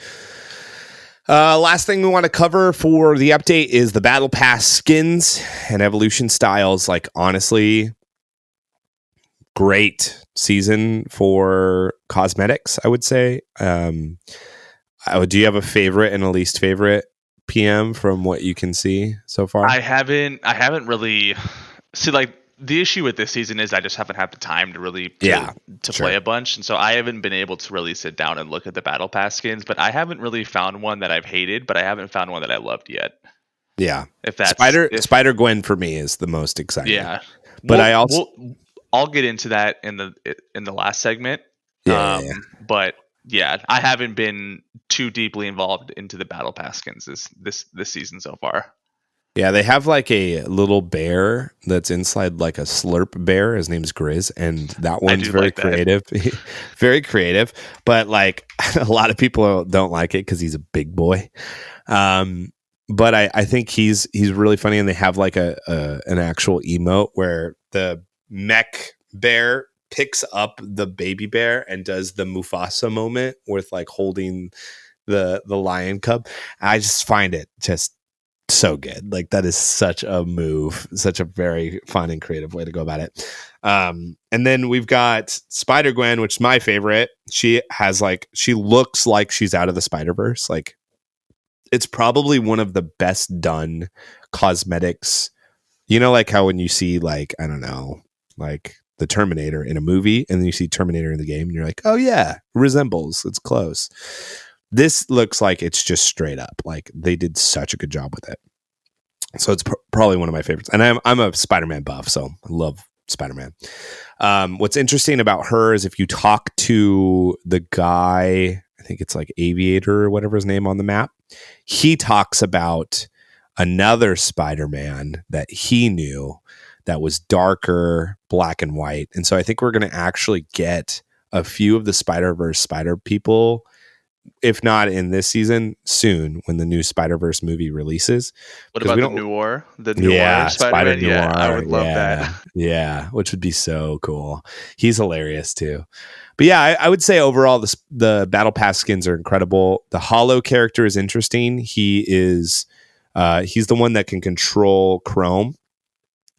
Last thing we want to cover for the update is the Battle Pass skins and evolution styles. Like, honestly, great season for cosmetics, I would say. Do you have a favorite and a least favorite PM from what you can see so far? I haven't really see, like, the issue with this season is I just haven't had the time to really play a bunch, and so I haven't been able to really sit down and look at the Battle Pass skins. But I haven't really found one that I've hated, but I haven't found one that I loved yet. Yeah, if that's Spider Gwen for me is the most exciting. Yeah, but I'll get into that in the last segment. Yeah. But yeah, I haven't been too deeply involved into the Battle Pass skins this season so far. Yeah, they have like a little bear that's inside like a slurp bear. His name's Grizz, and that one's very creative. Very creative, but like a lot of people don't like it because he's a big boy. But I think he's really funny, and they have like an actual emote where the mech bear picks up the baby bear and does the Mufasa moment with like holding the lion cub. I just find it just so good. Like, that is such a move, such a very fun and creative way to go about it. And then we've got Spider Gwen, which is my favorite. She looks like she's out of the Spider-Verse. Like, it's probably one of the best done cosmetics. You know, like how when you see, like, I don't know, like the Terminator in a movie and then you see Terminator in the game and you're like, oh yeah, resembles, it's close. This looks like it's just straight up. Like, they did such a good job with it. So it's probably one of my favorites. And I'm a Spider-Man buff, so I love Spider-Man. What's interesting about her is if you talk to the guy, I think it's like Aviator or whatever his name on the map, he talks about another Spider-Man that he knew that was darker, black and white. And so I think we're going to actually get a few of the Spider-Verse Spider people, if not in this season, soon when the new Spider-Verse movie releases. What about the Noir? The Noir Spider-Man? Noir, I would love that. Yeah, which would be so cool. He's hilarious too. But yeah, I would say overall the Battle Pass skins are incredible. The Hollow character is interesting. He's the one that can control Chrome.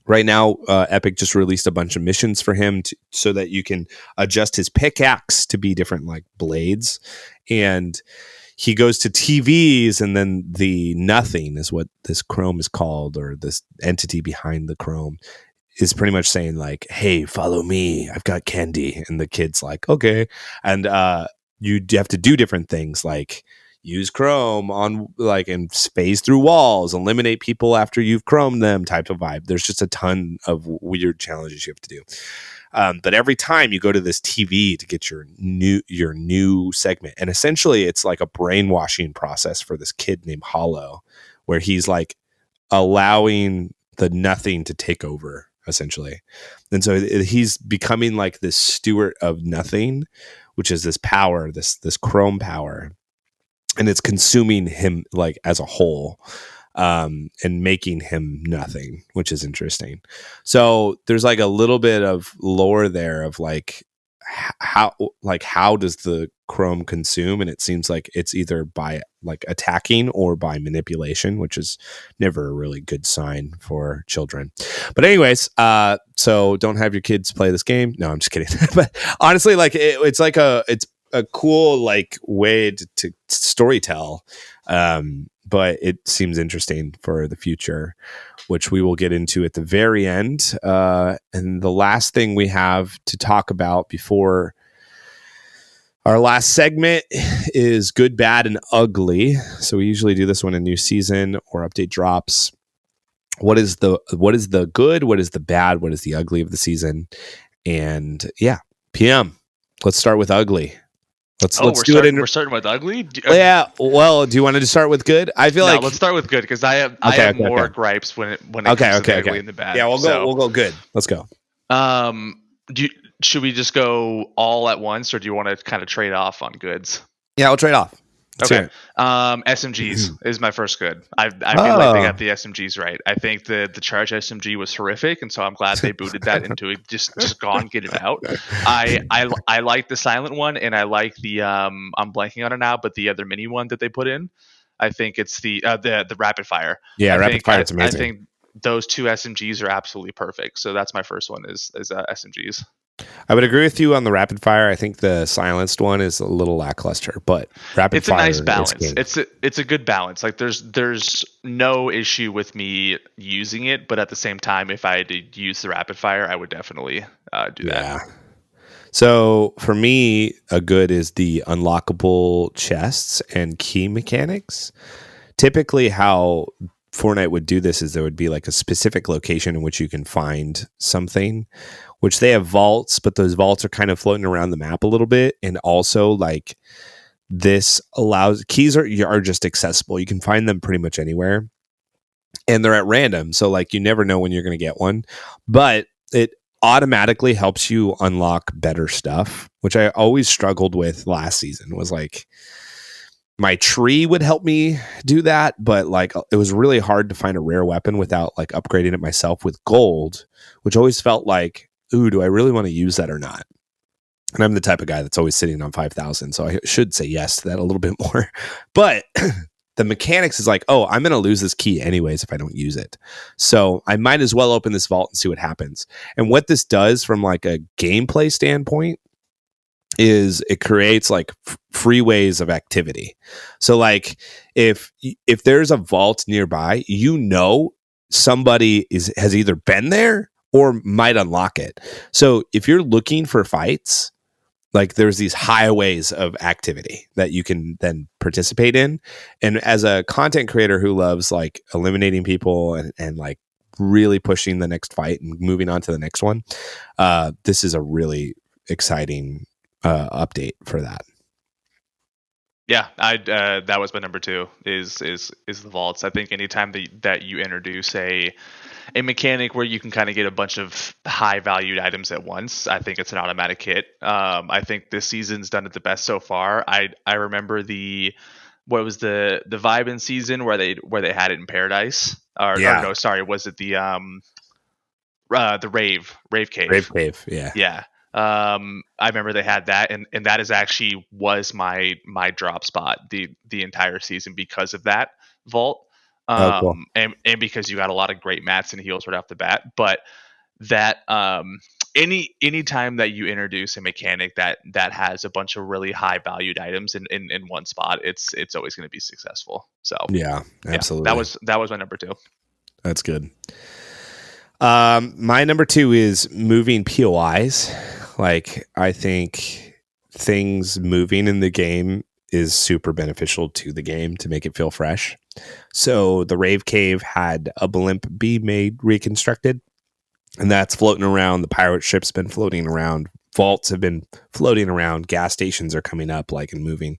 Right now, Epic just released a bunch of missions for him so that you can adjust his pickaxe to be different, like blades. And he goes to TVs, and then the Nothing is what this Chrome is called, or this entity behind the Chrome is pretty much saying like, hey, follow me, I've got candy. And the kid's like, okay. And you have to do different things, like use Chrome on like and phase through walls, eliminate people after you've chromed them type of vibe. There's just a ton of weird challenges you have to do. But every time you go to this TV to get your new segment, and essentially it's like a brainwashing process for this kid named Hollow, where he's like allowing the Nothing to take over essentially. And so he's becoming like this steward of Nothing, which is this power, this Chrome power. And it's consuming him like as a whole, and making him nothing, which is interesting. So there's like a little bit of lore there of like how does the Chrome consume? And it seems like it's either by like attacking or by manipulation, which is never a really good sign for children. But anyways, so don't have your kids play this game. No, I'm just kidding. But honestly, like it's a cool like way to storytell, but it seems interesting for the future, which we will get into at the very end. And the last thing we have to talk about before our last segment is good, bad, and ugly. So we usually do this when a new season or update drops. What is the good? What is the bad? What is the ugly of the season? And yeah, PM. Let's start with ugly. Let's do it. We're starting with ugly. Yeah. Well, do you want to start with good? I feel like let's start with good because I have more gripes when it comes to the ugly and the bad. Yeah, we'll go good. Let's go. Do should we just go all at once, or do you want to kind of trade off on goods? Yeah, I'll trade off. Okay. SMGs is my first good. I feel like they got the SMGs right. I think the charge SMG was horrific, and so I'm glad they booted that into it. Just gone, get it out. I like the silent one, and I like the I'm blanking on it now, but the other mini one that they put in. I think it's the rapid fire. Yeah, rapid fire. It's amazing. I think those two SMGs are absolutely perfect. So that's my first one is SMGs. I would agree with you on the rapid fire. I think the silenced one is a little lackluster, but rapid fire. It's a nice balance. It's a good balance. Like there's no issue with me using it, but at the same time, if I had to use the rapid fire, I would definitely do that. Yeah. So for me, a good is the unlockable chests and key mechanics. Typically, how Fortnite would do this is there would be like a specific location in which you can find something, which they have vaults, but those vaults are kind of floating around the map a little bit. And also like this allows keys are just accessible. You can find them pretty much anywhere and they're at random. So like you never know when you're going to get one, but it automatically helps you unlock better stuff, which I always struggled with last season was like, my tree would help me do that, but like it was really hard to find a rare weapon without like upgrading it myself with gold, which always felt like, ooh, do I really want to use that or not? And I'm the type of guy that's always sitting on 5,000, so I should say yes to that a little bit more. But the mechanics is like, oh, I'm going to lose this key anyways if I don't use it. So I might as well open this vault and see what happens. And what this does from like a gameplay standpoint is it creates like free ways of activity. So like if there's a vault nearby, you know somebody has either been there or might unlock it. So if you're looking for fights, like there's these highways of activity that you can then participate in. And as a content creator who loves like eliminating people and like really pushing the next fight and moving on to the next one, this is a really exciting update for that. Yeah, that was my number 2 is the vaults. I think anytime that you introduce a mechanic where you can kind of get a bunch of high valued items at once, I think it's an automatic hit. I think this season's done it the best so far. I remember what was the vibe in season where they had it in Paradise or no, sorry, was it the rave cave? Yeah. I remember they had that, and that is actually was my drop spot the entire season because of that vault. Cool. And because you got a lot of great mats and heals right off the bat. But that any time that you introduce a mechanic that has a bunch of really high valued items in one spot, it's always going to be successful. So yeah, absolutely. That was my number 2. That's good. My number 2 is moving POIs. Like I think things moving in the game is super beneficial to the game to make it feel fresh. So the Rave Cave had a blimp be reconstructed, and that's floating around. The pirate ship's been floating around. Vaults have been floating around. Gas stations are coming up like and moving.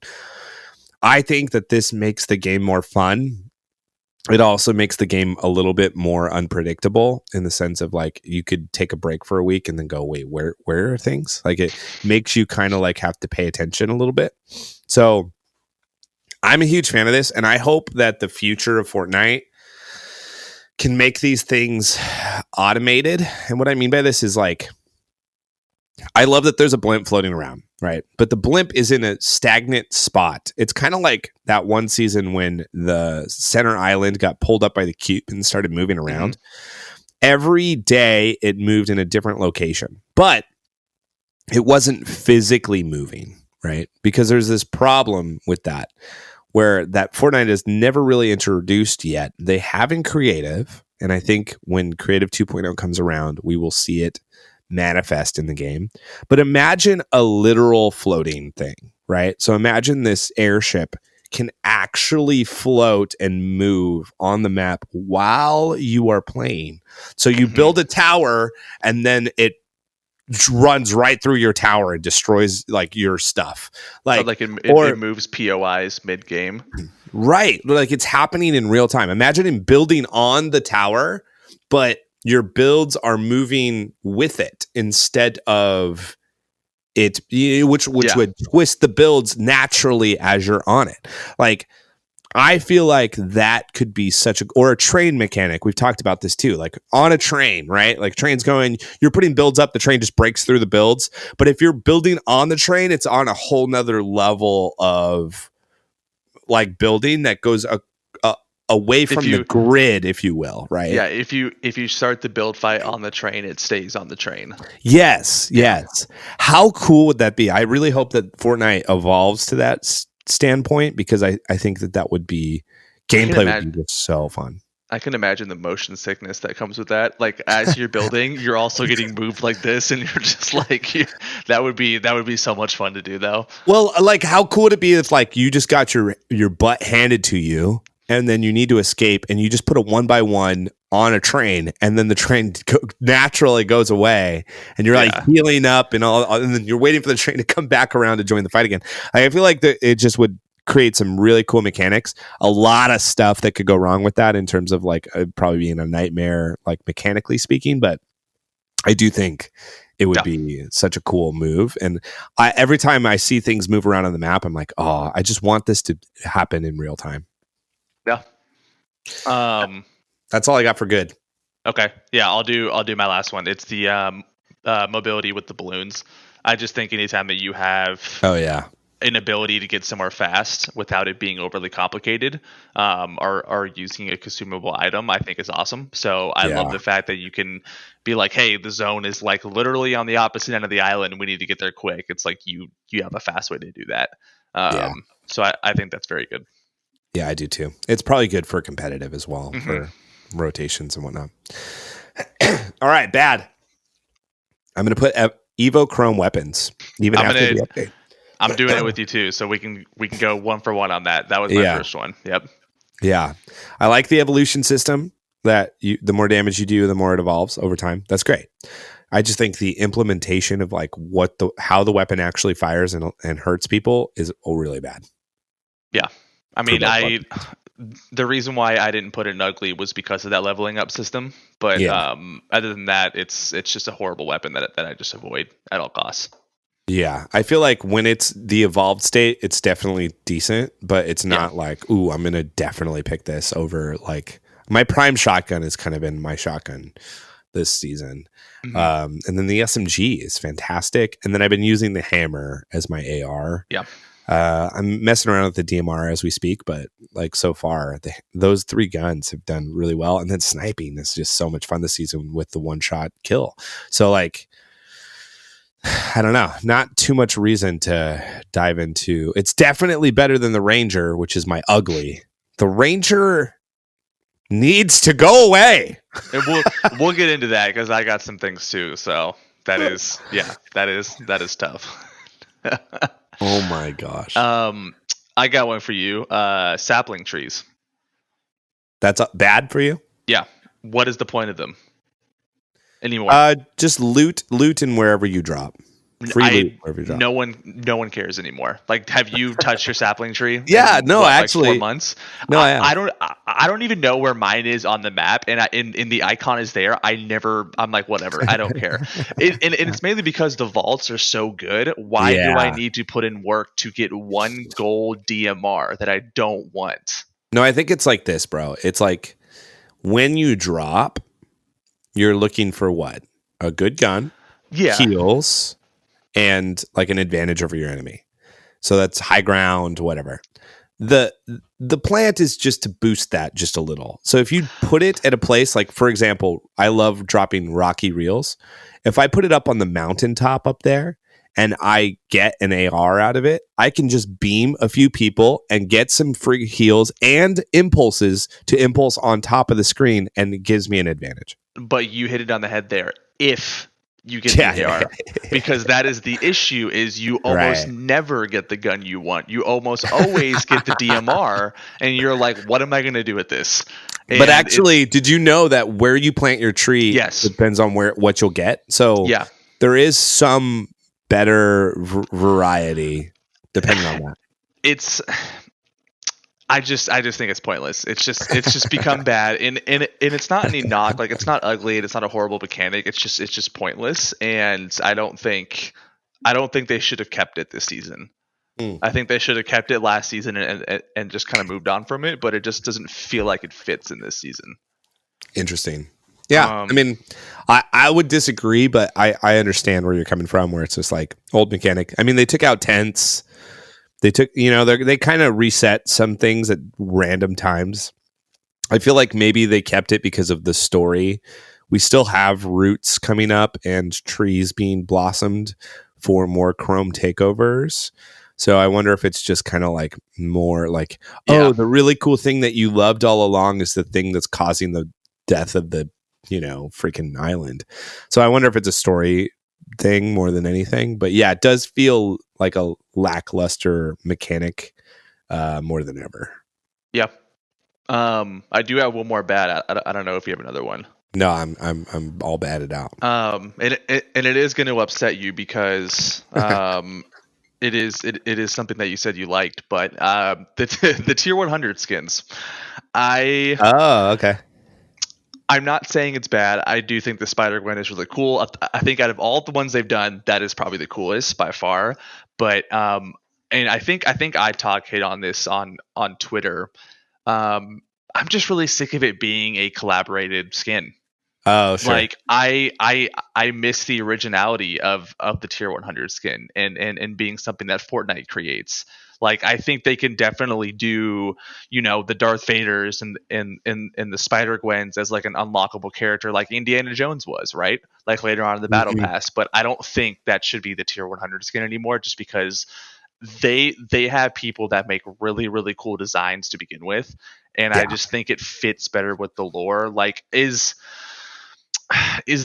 I think that this makes the game more fun. It also makes the game a little bit more unpredictable in the sense of like you could take a break for a week and then go, wait, where are things? Like it makes you kind of like have to pay attention a little bit. So I'm a huge fan of this, and I hope that the future of Fortnite can make these things automated. And what I mean by this is like, I love that there's a blimp floating around, right? But the blimp is in a stagnant spot. It's kind of like that one season when the center island got pulled up by the cube and started moving around. Mm-hmm. Every day it moved in a different location, but it wasn't physically moving, right? Because there's this problem with that, where that Fortnite is never really introduced yet. They have in creative, and I think when Creative 2.0 comes around, we will see it manifest in the game. But imagine a literal floating thing, right? So imagine this airship can actually float and move on the map while you are playing. So you build a tower and then it runs right through your tower and destroys like your stuff. It moves POIs mid game. Right. Like it's happening in real time. Imagine him building on the tower, but your builds are moving with it instead of it, which would twist the builds naturally as you're on it. Like, I feel like that could be or a train mechanic. We've talked about this too. Like on a train, right? Like train's going, you're putting builds up, the train just breaks through the builds. But if you're building on the train, it's on a whole nother level of like building that goes away from the grid, if you will, right? Yeah, if you start the build fight on the train, it stays on the train. Yes. How cool would that be? I really hope that Fortnite evolves to that standpoint, because I think that would be gameplay would be just so fun. I can imagine the motion sickness that comes with that. Like as you're building, you're also getting moved like this, and you're just like, that would be so much fun to do, though. Well, like how cool would it be if like you just got your butt handed to you, and then you need to escape, and you just put a 1x1 on a train, and then the train naturally goes away, and you're like healing up and all, and then you're waiting for the train to come back around to join the fight again. I feel like it just would create some really cool mechanics. A lot of stuff that could go wrong with that in terms of like probably being a nightmare, like mechanically speaking, but I do think it would be such a cool move. And every time I see things move around on the map, I'm like, oh, I just want this to happen in real time. Yeah. That's all I got for good. Okay. Yeah, I'll do my last one. It's the mobility with the balloons. I just think anytime that you have an ability to get somewhere fast without it being overly complicated, or using a consumable item, I think is awesome. So I love the fact that you can be like, hey, the zone is like literally on the opposite end of the island, and we need to get there quick. It's like you have a fast way to do that. So I think that's very good. Yeah, I do too. It's probably good for competitive as well, for rotations and whatnot. All right, bad. I'm going to put Evo Chrome weapons, even after the update. I'm doing it with you too, so we can go 1 for 1 on that. That was my first one. Yep. Yeah, I like the evolution system. That the more damage you do, the more it evolves over time. That's great. I just think the implementation of like how the weapon actually fires and hurts people is really bad. Yeah. I mean, the reason why I didn't put it in ugly was because of that leveling up system. But other than that, it's just a horrible weapon that I just avoid at all costs. Yeah, I feel like when it's the evolved state, it's definitely decent, but it's not like, ooh, I'm going to definitely pick this over. Like my prime shotgun has kind of been my shotgun this season. And then the SMG is fantastic. And then I've been using the hammer as my AR. Yeah. I'm messing around with the DMR as we speak, but like so far, those 3 guns have done really well. And then sniping is just so much fun this season with the 1-shot kill. So like, I don't know, not too much reason to dive into. It's definitely better than the Ranger, which is my ugly. The Ranger needs to go away. And we'll get into that because I got some things too. So that is tough. Oh my gosh. I got one for you. Sapling trees. That's bad for you? Yeah. What is the point of them anymore? Just loot and wherever you drop. Free loot wherever you drop. No one cares anymore. Like, have you touched your sapling tree? Actually, like 4 months. No, I don't even know where mine is on the map, and in the icon is there. I'm like, whatever, I don't care. And it's mainly because the vaults are so good. Why do I need to put in work to get 1 gold DMR that I don't want? No, I think it's like this, bro. It's like when you drop, you're looking for what? A good gun, heals, and like an advantage over your enemy. So that's high ground, whatever. The plant is just to boost that just a little. So if you put it at a place like, for example, I love dropping rocky reels. If I put it up on the mountaintop up there and I get an AR out of it, I can just beam a few people and get some free heals and impulses to impulse on top of the screen, and it gives me an advantage. But you hit it on the head there. If you get the AR, because that is the issue, is you almost never get the gun you want. You almost always get the DMR, and you're like, what am I going to do with this? And but actually, did you know that where you plant your tree depends on what you'll get? So there is some better variety depending on that. I just think it's pointless. It's just become bad, and it's not any knock. Like, it's not ugly and it's not a horrible mechanic. It's just pointless, and I don't think they should have kept it this season. Hmm. I think they should have kept it last season and just kind of moved on from it. But it just doesn't feel like it fits in this season. Interesting. Yeah, I Um, mean, I would disagree, but I understand where you're coming from. Where it's just like old mechanic. I mean, they took out tents. They took, they kind of reset some things at random times. I feel like maybe they kept it because of the story. We still have roots coming up and trees being blossomed for more Chrome takeovers. So I wonder if it's just kind of like more like, yeah, oh, the really cool thing that you loved all along is the thing that's causing the death of the, freaking island. So I wonder if it's a story thing more than anything. But yeah, it does feel like a lackluster mechanic more than ever. yeah. I do have one more bad. I don't know if you have another one. No, I'm all batted out. And it is going to upset you because it is something that you said you liked, but the tier 100 skins. I Oh, okay. I'm not saying it's bad. I do think the Spider Gwen is really cool. I think out of all the ones they've done, that is probably the coolest by far. But and I think I talk hit on this on Twitter. I'm just really sick of it being a collaborated skin. Oh, sure. Like, I miss the originality of the tier 100 skin and being something that Fortnite creates. Like, I think they can definitely do, the Darth Vaders and the Spider Gwens as like an unlockable character, like Indiana Jones was, right? Like later on in the battle Mhm. pass. But I don't think that should be the tier 100 skin anymore, just because they have people that make really really cool designs to begin with, and I Yeah. just think it fits better with the lore. Like, is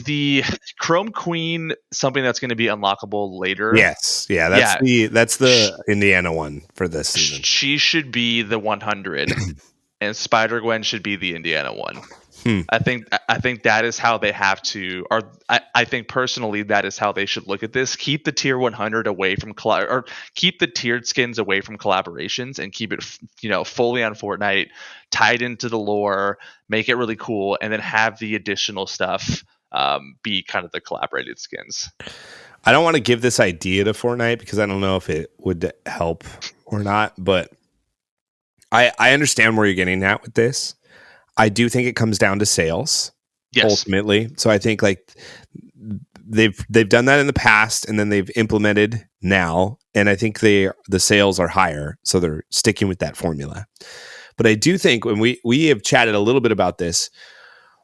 the Chrome Queen something that's going to be unlockable later? Yes. Yeah. That's Yeah, the Indiana one for this season. she should be the 100, and Spider Gwen should be the Indiana one. Hmm. I think that is how they have to, or I think personally that is how they should look at this. Keep the tier 100 away from or keep the tiered skins away from collaborations, and keep it fully on Fortnite, tied into the lore, make it really cool, and then have the additional stuff be kind of the collaborated skins. I don't want to give this idea to Fortnite because I don't know if it would help or not, but I understand where you're getting at with this. I do think it comes down to sales Yes. ultimately. So I think like they've done that in the past and then they've implemented now, and I think the sales are higher, so they're sticking with that formula. But I do think when we have chatted a little bit about this,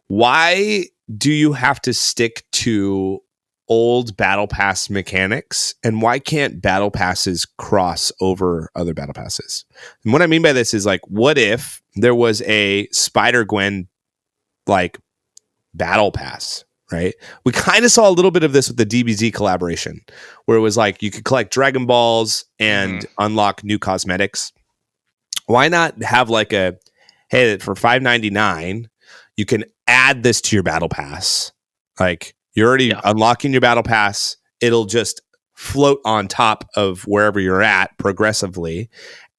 why do you have to stick to old battle pass mechanics, and why can't battle passes cross over other battle passes? And what I mean by this is like, what if there was a Spider Gwen like battle pass, right? We kind of saw a little bit of this with the DBZ collaboration, where it was like you could collect Dragon Balls and unlock new cosmetics. Why not have like a, hey, for $5.99 you can add this to your battle pass? Like, you're already unlocking your battle pass, it'll just float on top of wherever you're at progressively,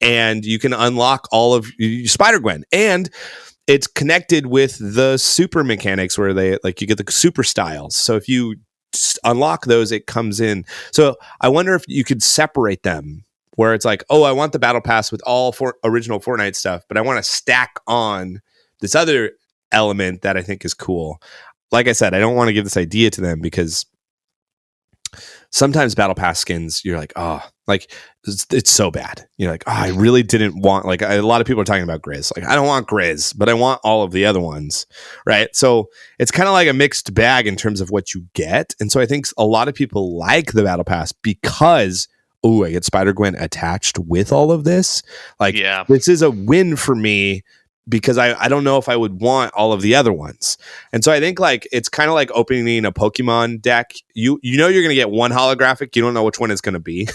and you can unlock all of Spider Gwen, and it's connected with the super mechanics where they like you get the super styles. So if you unlock those, it comes in. So I wonder if you could separate them, where it's like, oh, I want the battle pass with all original Fortnite stuff, but I want to stack on this other element that I think is cool. Like I said, I don't want to give this idea to them because sometimes battle pass skins, you're like, oh, like it's so bad. You're like, oh, I really didn't want, like a lot of people are talking about Grizz. Like, I don't want Grizz, but I want all of the other ones. Right. So it's kind of like a mixed bag in terms of what you get. And so I think a lot of people like the battle pass because, oh, I get Spider Gwen attached with all of this. Like, this is a win for me because I don't know if I would want all of the other ones. And so I think like it's kind of like opening a Pokemon deck. You know you're going to get one holographic. You don't know which one it's going to be.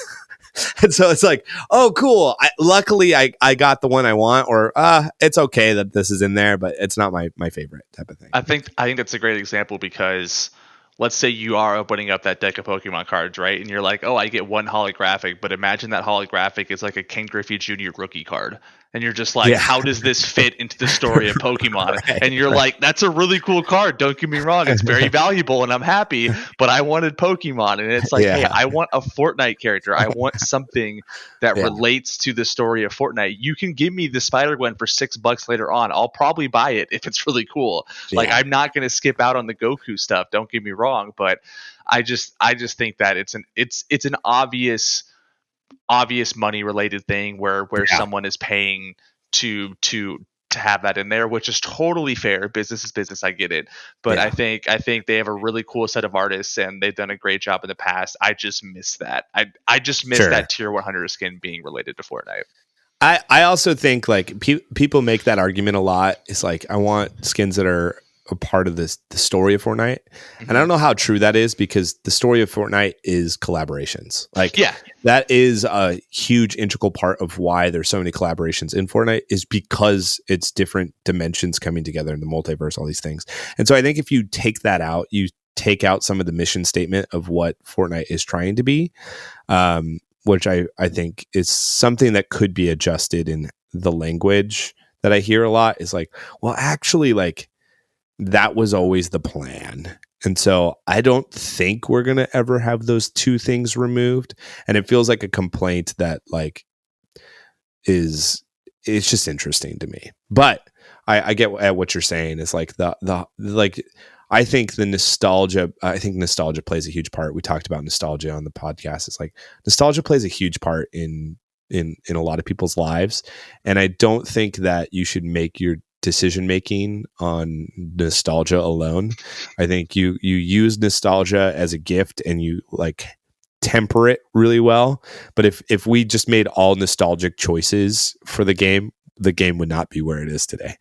And so it's like, oh, cool. Luckily, I got the one I want, or it's okay that this is in there, but it's not my favorite type of thing. I think that's a great example because let's say you are opening up that deck of Pokemon cards, right? And you're like, oh, I get one holographic, but imagine that holographic is like a Ken Griffey Jr. rookie card. and you're just like, how does this fit into the story of Pokemon? And you're like, that's a really cool card. Don't get me wrong. It's very valuable and I'm happy, but I wanted Pokemon. And it's like, hey, I want a Fortnite character. I want something that relates to the story of Fortnite. You can give me the Spider-Gwen for $6 later on. I'll probably buy it if it's really cool. Like, I'm not going to skip out on the Goku stuff. Don't get me wrong. But I just think that it's an obvious money related thing where someone is paying to have that in there, which is totally fair. Business is business. I get it. But I think they have a really cool set of artists and they've done a great job in the past. I just miss that. I just miss that tier 100 skin being related to Fortnite. I also think like people make that argument a lot. It's like, I want skins that are a part of the story of Fortnite. And I don't know how true that is, because the story of Fortnite is collaborations. Like, that is a huge integral part of why there's so many collaborations in Fortnite, is because it's different dimensions coming together in the multiverse, all these things. And so I think if you take that out, you take out some of the mission statement of what Fortnite is trying to be, which I think is something that could be adjusted in the language that I hear a lot, is like, well, actually, like, that was always the plan. And so I don't think we're going to ever have those two things removed. And it feels like a complaint that like it's just interesting to me. But I get at what you're saying. It's like the like, I think nostalgia plays a huge part. We talked about nostalgia on the podcast. It's like nostalgia plays a huge part in a lot of people's lives. And I don't think that you should make your decision making on nostalgia alone. I think you use nostalgia as a gift and you like temper it really well. But if we just made all nostalgic choices for the game would not be where it is today.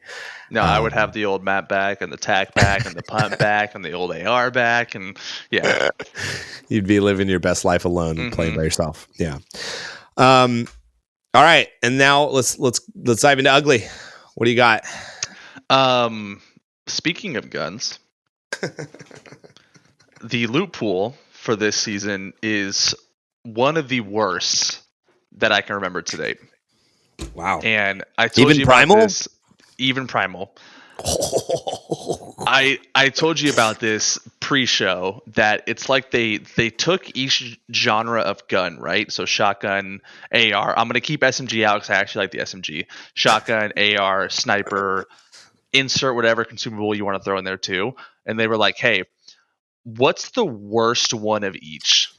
No, I would have the old map back and the tack back and the punt back and the old AR back, and you'd be living your best life alone, playing by yourself. Yeah. All right, and now let's dive into ugly. What do you got? Speaking of guns, the loot pool for this season is one of the worst that I can remember to date. Wow. And I told you about this. Even Primal. I told you about this pre-show, that it's like they took each genre of gun, right? So shotgun, AR. I'm going to keep SMG out because I actually like the SMG. Shotgun, AR, sniper, insert whatever consumable you want to throw in there too. And they were like, hey, what's the worst one of each?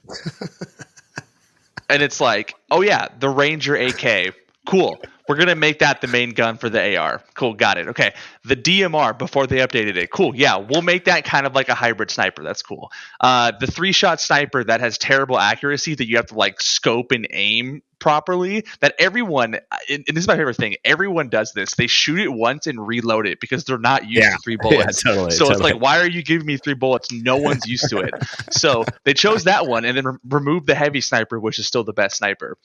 And it's like, oh yeah, the Ranger AK. Cool. We're going to make that the main gun for the AR. Cool. Got it. Okay. The DMR, before they updated it. Cool. Yeah. We'll make that kind of like a hybrid sniper. That's cool. The 3-shot sniper that has terrible accuracy that you have to like scope and aim properly, that everyone, and this is my favorite thing, everyone does this. They shoot it once and reload it because they're not used to 3 bullets. Yeah, totally, so it's like, why are you giving me 3 bullets? No one's used to it. So they chose that one and then removed the heavy sniper, which is still the best sniper.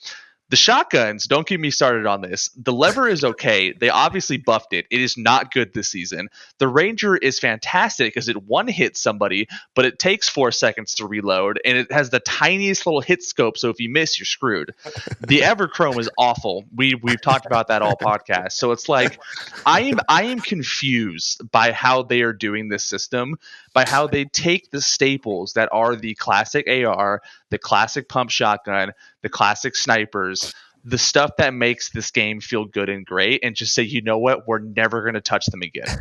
The shotguns, don't get me started on this. The lever is okay. They obviously buffed it. It is not good this season. The Ranger is fantastic because it one-hits somebody, but it takes 4 seconds to reload, and it has the tiniest little hit scope, so if you miss, you're screwed. The Everchrome is awful. We've talked about that all podcast. So it's like, I am confused by how they are doing this system, by how they take the staples that are the classic AR, the classic pump shotgun, the classic snipers, the stuff that makes this game feel good and great, and just say, you know what, we're never going to touch them again.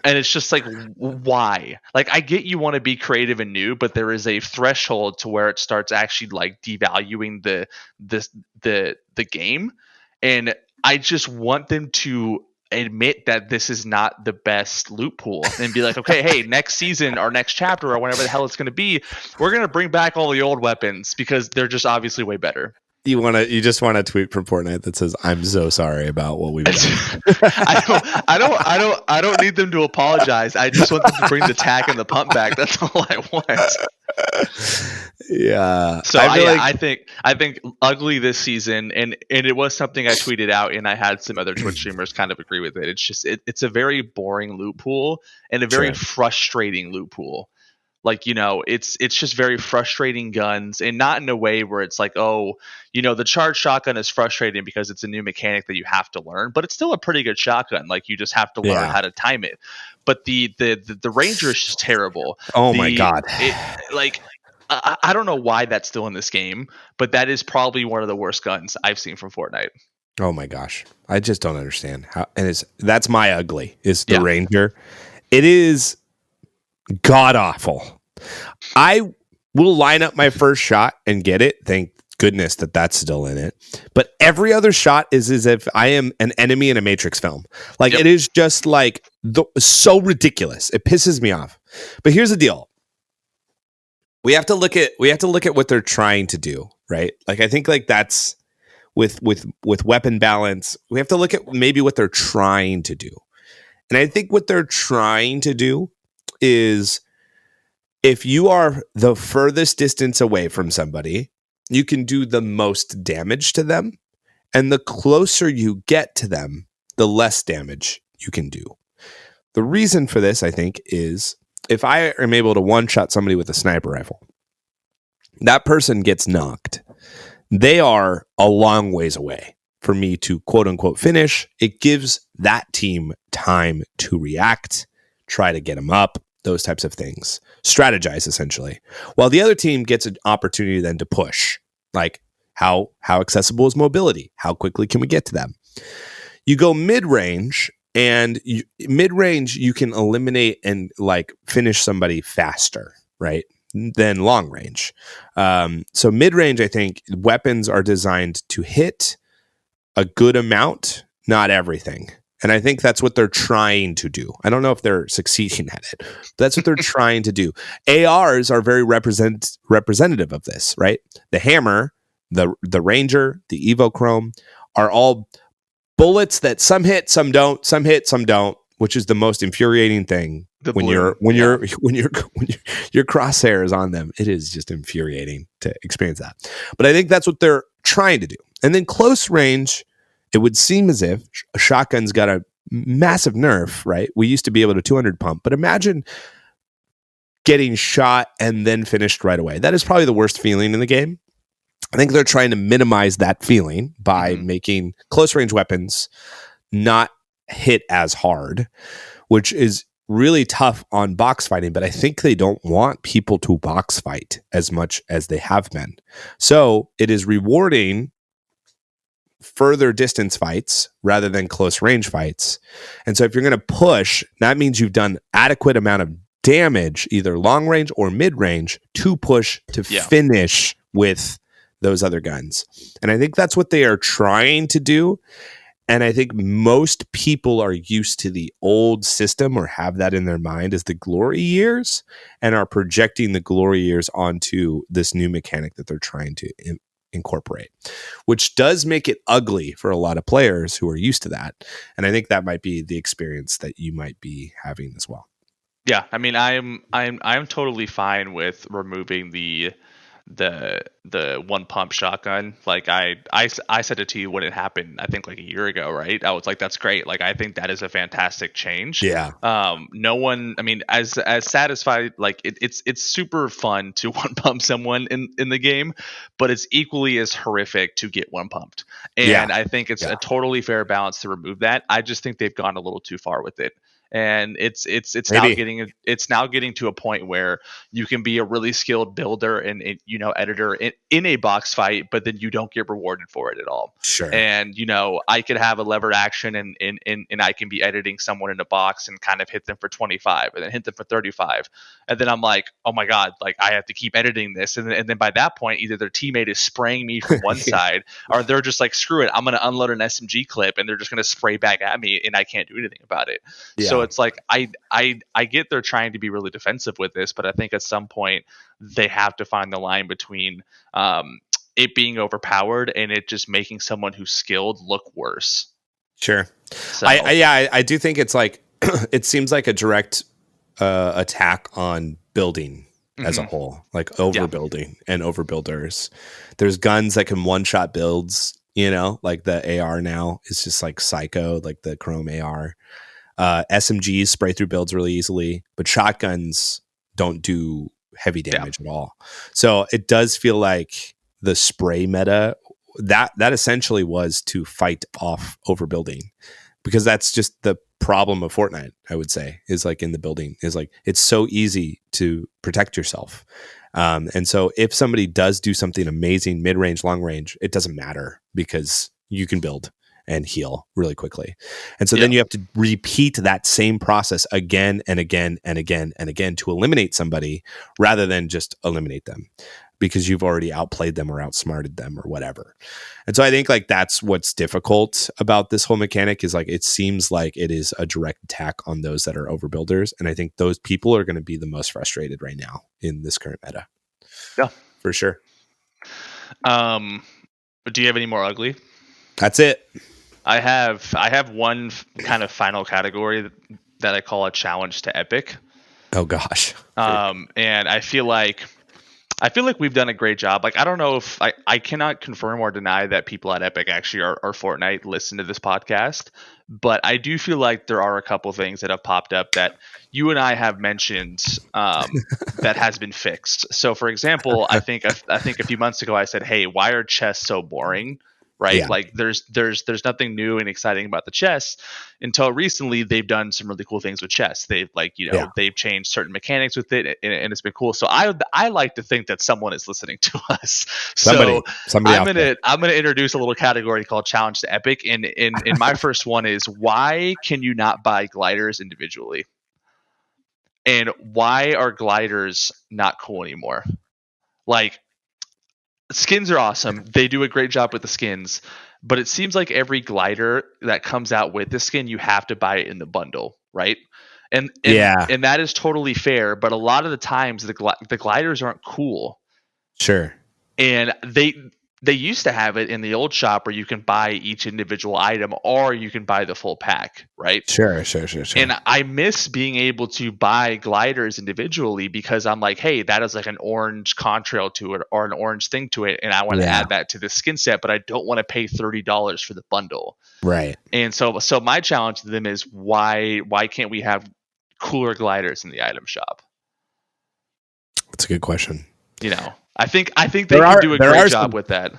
And it's just like, why? Like, I get you want to be creative and new, but there is a threshold to where it starts actually like devaluing the game. And I just want them to admit that this is not the best loot pool and be like, okay, hey, next season or next chapter or whenever the hell it's going to be, we're going to bring back all the old weapons because they're just obviously way better. You just want a tweet from Fortnite that says, "I'm so sorry about what we've done." I don't need them to apologize. I just want them to bring the tack and the pump back. That's all I want. Yeah. So I think ugly this season, and it was something I tweeted out, and I had some other Twitch streamers kind of agree with it. It's just it's a very boring loot pool and a very frustrating loot pool. Like, it's just very frustrating guns, and not in a way where it's like, oh, the charged shotgun is frustrating because it's a new mechanic that you have to learn, but it's still a pretty good shotgun. Like, you just have to learn how to time it. But the Ranger is just terrible. Oh my God. I don't know why that's still in this game, but that is probably one of the worst guns I've seen from Fortnite. Oh my gosh. I just don't understand how, and that's my ugly is the Ranger. It is god awful. I will line up my first shot and get it. Thank goodness that's still in it. But every other shot is as if I am an enemy in a Matrix film. Like it is just like so ridiculous. It pisses me off. But here's the deal. We have to look at what they're trying to do, right? Like I think like that's with weapon balance. We have to look at maybe what they're trying to do. And I think what they're trying to do is if you are the furthest distance away from somebody, you can do the most damage to them. And the closer you get to them, the less damage you can do. The reason for this, I think, is if I am able to one-shot somebody with a sniper rifle, that person gets knocked. They are a long ways away for me to quote-unquote finish. It gives that team time to react, try to get them up, those types of things. Strategize, essentially. While the other team gets an opportunity then to push. Like, how accessible is mobility? How quickly can we get to them? You go mid-range, and mid-range you can eliminate and like finish somebody faster, right? Than long range. So mid-range, I think weapons are designed to hit a good amount, not everything. And I think that's what they're trying to do. I don't know if they're succeeding at it. But that's what they're trying to do. ARs are very representative of this, right? The hammer, the Ranger, the Evochrome are all bullets that some hit, some don't, some hit, some don't, which is the most infuriating thing. When your crosshair is on them, it is just infuriating to experience that. But I think that's what they're trying to do. And then close range, it would seem as if a shotgun's got a massive nerf, right? We used to be able to 200 pump, but imagine getting shot and then finished right away. That is probably the worst feeling in the game. I think they're trying to minimize that feeling by making close range weapons not hit as hard, which is really tough on box fighting, but I think they don't want people to box fight as much as they have been. So it is rewarding further distance fights rather than close range fights. And so if you're going to push, that means you've done adequate amount of damage, either long range or mid range, to push to finish with those other guns. And I think that's what they are trying to do. And I think most people are used to the old system or have that in their mind as the glory years and are projecting the glory years onto this new mechanic that they're trying to incorporate, which does make it ugly for a lot of players who are used to that. And I think that might be the experience that you might be having as well. Yeah, I mean, I'm totally fine with removing the one pump shotgun. Like I said it to you when it happened, I think like a year ago, right? I was like, that's great. Like I think that is a fantastic change. Yeah. No one, I mean, as satisfied, like it's super fun to one pump someone in the game, but it's equally as horrific to get one pumped. And I think it's a totally fair balance to remove that. I just think they've gone a little too far with it. And it's now getting to a point where you can be a really skilled builder and editor in a box fight, but then you don't get rewarded for it at all. Sure. And I could have a levered action and I can be editing someone in a box and kind of hit them for 25 and then hit them for 35, and then I'm like, oh my god, like I have to keep editing this, and then by that point either their teammate is spraying me from one side or they're just like, screw it, I'm going to unload an SMG clip and they're just going to spray back at me and I can't do anything about it. So it's like I get they're trying to be really defensive with this, but I think at some point they have to find the line between it being overpowered and it just making someone who's skilled look worse. Sure. So. I do think it's like it seems like a direct attack on building as a whole, like overbuilding and overbuilders. There's guns that can one-shot builds, like the AR now is just like psycho, like the Chrome AR. SMGs spray through builds really easily, but shotguns don't do heavy damage at all. So it does feel like the spray meta that essentially was to fight off overbuilding, because that's just the problem of Fortnite, I would say, is like in the building is like it's so easy to protect yourself. And so if somebody does do something amazing mid-range, long range, it doesn't matter because you can build and heal really quickly. And so then you have to repeat that same process again and again and again and again to eliminate somebody rather than just eliminate them, because you've already outplayed them or outsmarted them or whatever. And so I think like that's what's difficult about this whole mechanic is like it seems like it is a direct attack on those that are overbuilders. And I think those people are going to be the most frustrated right now in this current meta. Yeah. For sure. Do you have any more ugly? That's it. I have one kind of final category that I call a challenge to epic. Oh gosh. And I feel like we've done a great job. Like, I don't know if I cannot confirm or deny that people at Epic actually are Fortnite listen to this podcast, but I do feel like there are a couple things that have popped up that you and I have mentioned that has been fixed. So, for example, I think a few months ago I said, "Hey, why are chests so boring?" Right? Yeah. Like there's nothing new and exciting about the chests. Until recently, they've done some really cool things with chests. They've they've changed certain mechanics with it, and it's been cool. So I like to think that someone is listening to us. Somebody I'm gonna introduce a little category called Challenge to Epic, and in my first one is why can you not buy gliders individually, and why are gliders not cool anymore? Like, skins are awesome. They do a great job with the skins, but it seems like every glider that comes out with the skin, you have to buy it in the bundle, right? And that is totally fair. But a lot of the times, the gliders aren't cool. Sure. And they used to have it in the old shop where you can buy each individual item or you can buy the full pack, right? Sure. And I miss being able to buy gliders individually because I'm like, hey, that is like an orange contrail to it or an orange thing to it, and I want to add that to the skin set, but I don't want to pay $30 for the bundle. Right. And so my challenge to them is why can't we have cooler gliders in the item shop? That's a good question. You know, I think they can do a great job with that.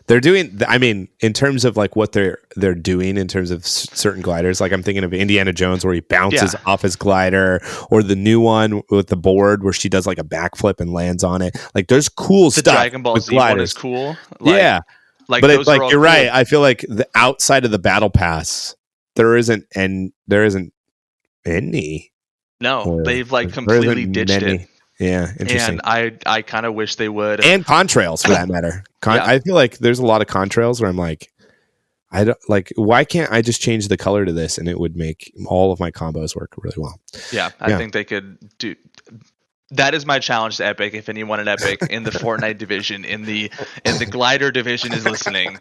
They're doing, I mean, in terms of like what they're doing in terms of certain gliders, like I'm thinking of Indiana Jones where he bounces off his glider, or the new one with the board where she does like a backflip and lands on it. Like there's cool stuff. The Dragon Ball Z one is cool. But it's like you're cool. Right. I feel like the outside of the battle pass, there isn't any. No, they've like completely ditched it. Yeah, interesting. And I kind of wish they would. And contrails, for that matter. I feel like there's a lot of contrails where I'm like, I don't like. Why can't I just change the color to this and it would make all of my combos work really well? Yeah, I think they could do. That is my challenge to Epic. If anyone at Epic in the Fortnite division, in the glider division is listening,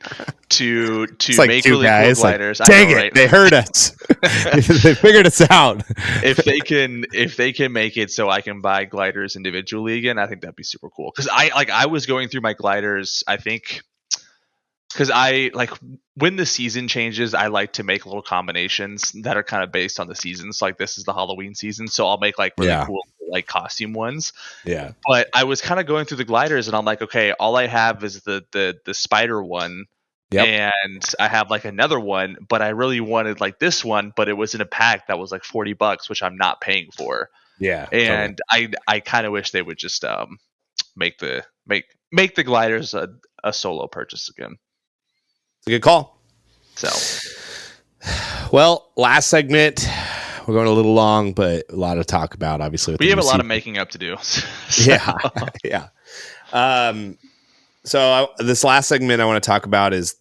to like make really cool gliders. Like, dang it, they heard us. They figured us out. If they can make it so I can buy gliders individually again, I think that'd be super cool. Because I was going through my gliders, I think, because I like when the season changes, I like to make little combinations that are kind of based on the seasons. Like this is the Halloween season, so I'll make like really cool like costume ones. Yeah. But I was kind of going through the gliders and I'm like, okay, all I have is the spider one. Yep. And I have like another one, but I really wanted like this one, but it was in a pack that was like $40, which I'm not paying for. Yeah. And totally. I kind of wish they would just make the gliders a solo purchase again. It's a good call. So, well, last segment. We're going a little long, but a lot to talk about, obviously. We have a lot of making up to do. So. Yeah. So this last segment I want to talk about is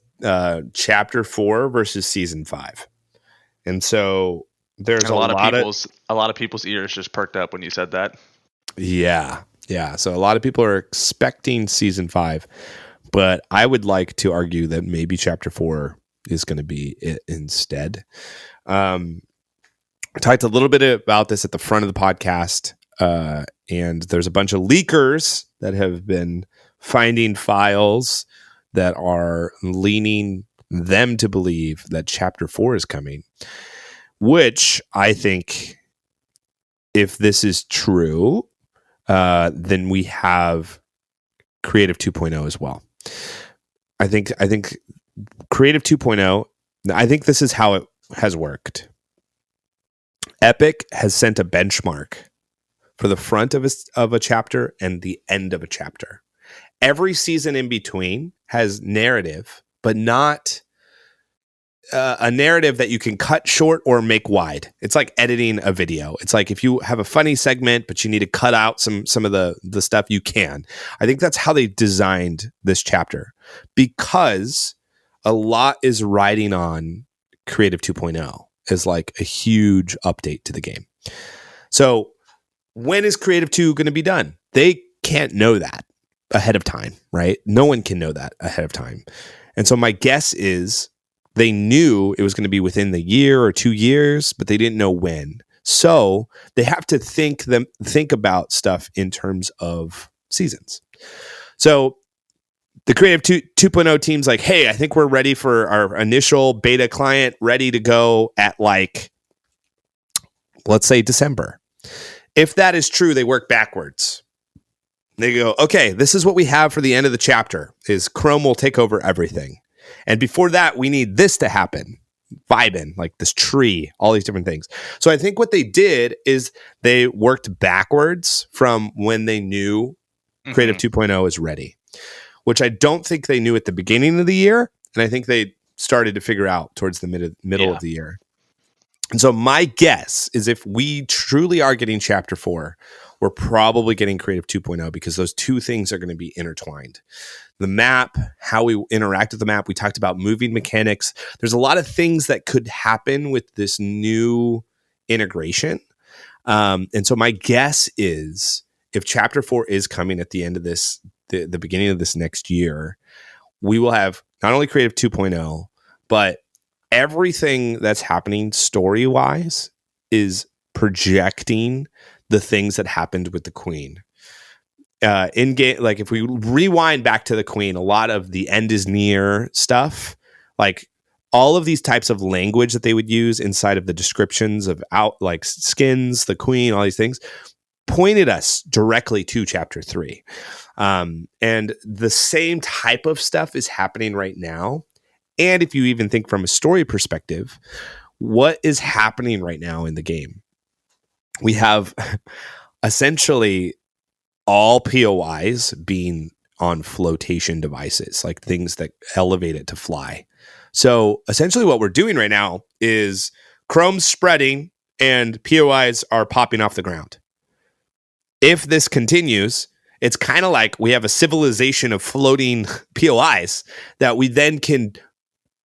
Chapter 4 versus Season 5. And so there's a lot of people's ears just perked up when you said that. Yeah. So a lot of people are expecting Season 5, but I would like to argue that maybe Chapter 4 is going to be it instead. I talked a little bit about this at the front of the podcast, and there's a bunch of leakers that have been finding files that are leaning them to believe that Chapter 4 is coming, which I think, if this is true, then we have Creative 2.0 as well. I think Creative 2.0, I think this is how it has worked. Epic has sent a benchmark for the front of a chapter and the end of a chapter. Every season in between has narrative, but not a narrative that you can cut short or make wide. It's like editing a video. It's like if you have a funny segment, but you need to cut out some of the stuff, you can. I think that's how they designed this chapter, because a lot is riding on Creative 2.0 as like a huge update to the game. So when is Creative 2 going to be done? They can't know that ahead of time, right? No one can know that ahead of time. And so my guess is they knew it was going to be within the year or 2 years, but they didn't know when. So they have to think about stuff in terms of seasons. So the Creative 2.0 team's like, hey, I think we're ready for our initial beta client, ready to go at like, let's say December. If that is true, they work backwards. They go, okay, this is what we have for the end of the chapter, is Chrome will take over everything. And before that, we need this to happen. Vibin, like this tree, all these different things. So I think what they did is they worked backwards from when they knew Creative 2.0 is ready, which I don't think they knew at the beginning of the year. And I think they started to figure out towards the middle of the year. And so my guess is if we truly are getting Chapter 4, we're probably getting Creative 2.0, because those two things are going to be intertwined. The map, how we interact with the map. We talked about moving mechanics. There's a lot of things that could happen with this new integration. And so my guess is if Chapter 4 is coming at the end of this, the beginning of this next year, we will have not only Creative 2.0, but everything that's happening story-wise is projecting the things that happened with the Queen. In game, like if we rewind back to the Queen, a lot of the end is near stuff, like all of these types of language that they would use inside of the descriptions of like skins, the Queen, all these things, pointed us directly to Chapter 3. And the same type of stuff is happening right now. And if you even think from a story perspective, what is happening right now in the game? We have essentially all POIs being on flotation devices, like things that elevate it to fly. So essentially what we're doing right now is Chrome's spreading and POIs are popping off the ground. If this continues, it's kind of like we have a civilization of floating POIs that we then can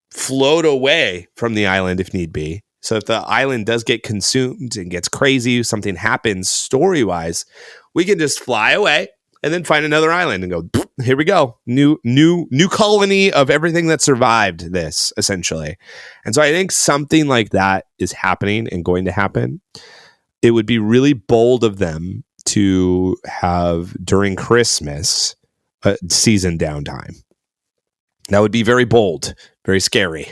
float away from the island if need be. So if the island does get consumed and gets crazy, something happens story-wise, we can just fly away and then find another island and go, here we go. New colony of everything that survived this, essentially. And so I think something like that is happening and going to happen. It would be really bold of them to have, during Christmas, a season downtime. That would be very bold, very scary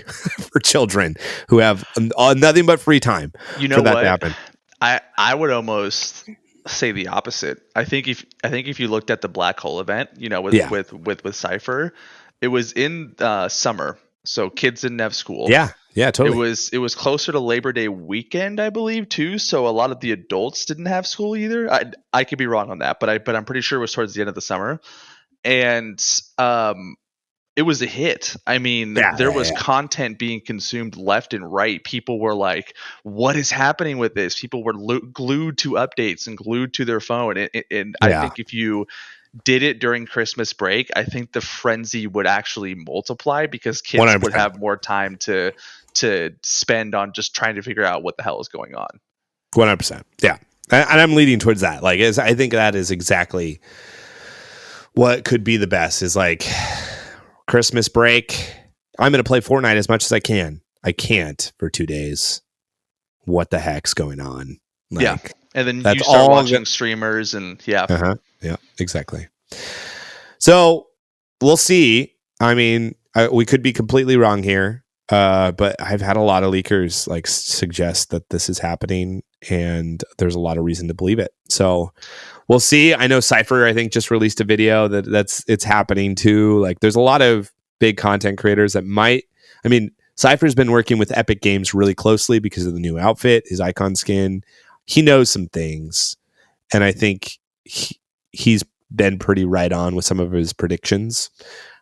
for children who have nothing but free time for that to happen. I would almost say the opposite. I think if you looked at the black hole event, with Cypher, it was in summer, so kids didn't have school. Yeah, totally. It was closer to Labor Day weekend, I believe, too. So a lot of the adults didn't have school either. I could be wrong on that, but I'm pretty sure it was towards the end of the summer, and it was a hit. I mean, there was content being consumed left and right. People were like, what is happening with this? People were glued to updates and glued to their phone. And I think if you did it during Christmas break, I think the frenzy would actually multiply, because kids 100%. Would have more time to spend on just trying to figure out what the hell is going on. 100%. Yeah. And I'm leading towards that. Like, I think that is exactly what could be the best, is like, Christmas break, I'm going to play Fortnite as much as I can. I can't for 2 days. What the heck's going on? Like, and then you start watching streamers and yeah, exactly. So we'll see. I mean, we could be completely wrong here, but I've had a lot of leakers like suggest that this is happening, and there's a lot of reason to believe it. So we'll see. I know Cypher, I think, just released a video it's happening too. Like, there's a lot of big content creators that might. I mean, Cypher's been working with Epic Games really closely because of the new outfit, his icon skin. He knows some things, and I think he's been pretty right on with some of his predictions.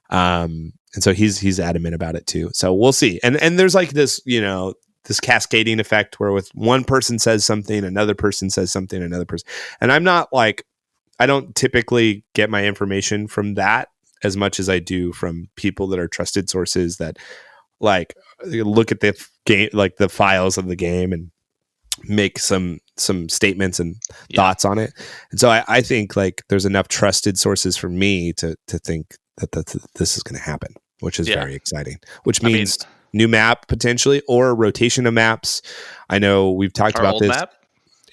And so he's adamant about it too. So we'll see. And there's like this, this cascading effect where with one person says something, another person says something, another person. And I'm not like, I don't typically get my information from that as much as I do from people that are trusted sources that like look at the game, like the files of the game, and make some statements and thoughts on it. And so I think like there's enough trusted sources for me to think that this is going to happen, which is very exciting, which means new map potentially or rotation of maps. I know we've talked about this. Map?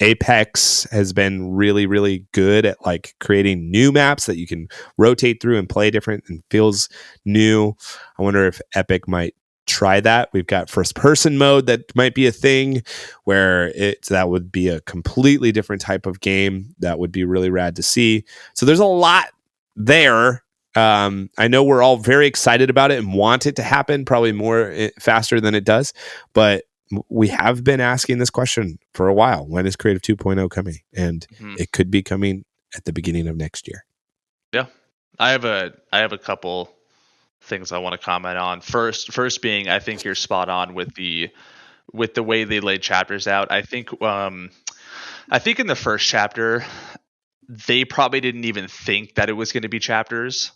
Apex has been really, really good at like creating new maps that you can rotate through and play different and feels new. I wonder if Epic might try that. We've got first person mode that might be a thing where that would be a completely different type of game. That would be really rad to see. So there's a lot there. I know we're all very excited about it and want it to happen probably more faster than it does, but we have been asking this question for a while. When is Creative 2.0 coming? And it could be coming at the beginning of next year. Yeah. I have a couple things I want to comment on. First being, I think you're spot on with the way they laid chapters out. I think in the first chapter, they probably didn't even think that it was going to be chapters.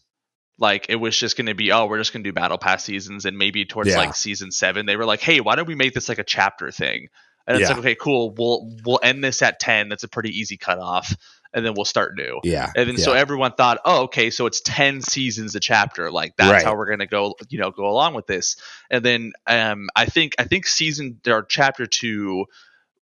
Like, it was just going to be, we're just going to do battle pass seasons, and maybe towards like season 7, they were like, hey, why don't we make this like a chapter thing? And it's like, okay, cool. We'll end this at 10. That's a pretty easy cutoff. And then we'll start new. Yeah. And then so everyone thought, okay, so it's 10 seasons a chapter. Like, that's how we're going to go along with this. And then I think chapter 2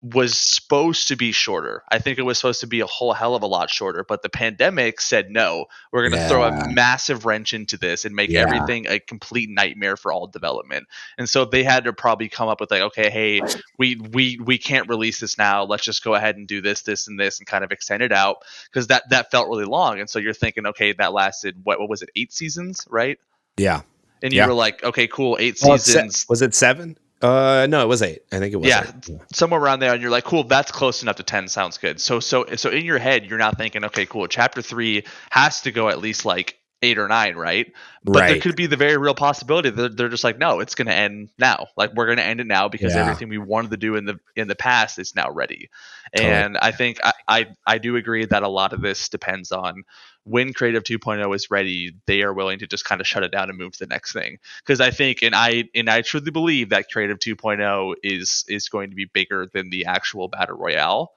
was supposed to be shorter. I think it was supposed to be a whole hell of a lot shorter, but the pandemic said, no, we're going to throw a massive wrench into this and make everything a complete nightmare for all development. And so they had to probably come up with like, okay, hey, we can't release this now. Let's just go ahead and do this, and this, and kind of extend it out, because that felt really long. And so you're thinking, okay, that lasted, what was it, 8 seasons, right? Yeah. And you were like, okay, cool, 8 seasons. Was it 7? No, it was 8. I think it was 8. Somewhere around there, and you're like, cool, that's close enough to 10. Sounds good. So in your head, you're now thinking, okay, cool, chapter 3 has to go at least like 8 or 9, right? But there could be the very real possibility that they're just like, no, it's going to end now. Like, we're going to end it now because everything we wanted to do in the past is now ready. Totally. And I think I do agree that a lot of this depends on when Creative 2.0 is ready. They are willing to just kind of shut it down and move to the next thing. Because I think, and I truly believe that Creative 2.0 is going to be bigger than the actual Battle Royale.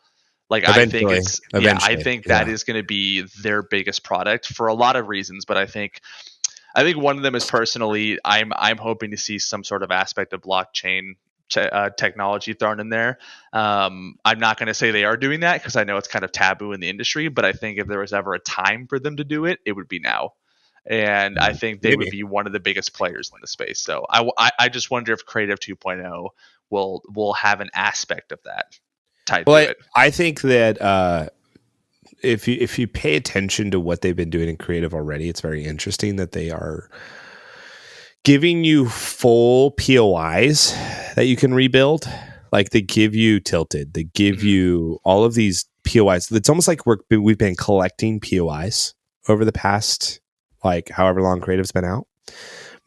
Like, eventually, I think that is going to be their biggest product for a lot of reasons. But I think one of them is, personally, I'm hoping to see some sort of aspect of blockchain technology thrown in there. I'm not going to say they are doing that, because I know it's kind of taboo in the industry, but I think if there was ever a time for them to do it, it would be now. And I think they would be one of the biggest players in the space. So I just wonder if Creative 2.0 will have an aspect of that tied to it. I think that if you pay attention to what they've been doing in Creative already, it's very interesting that they are giving you full POIs that you can rebuild. Like, they give you Tilted, they give you all of these POIs. It's almost like we've been collecting POIs over the past, like, however long Creative's been out.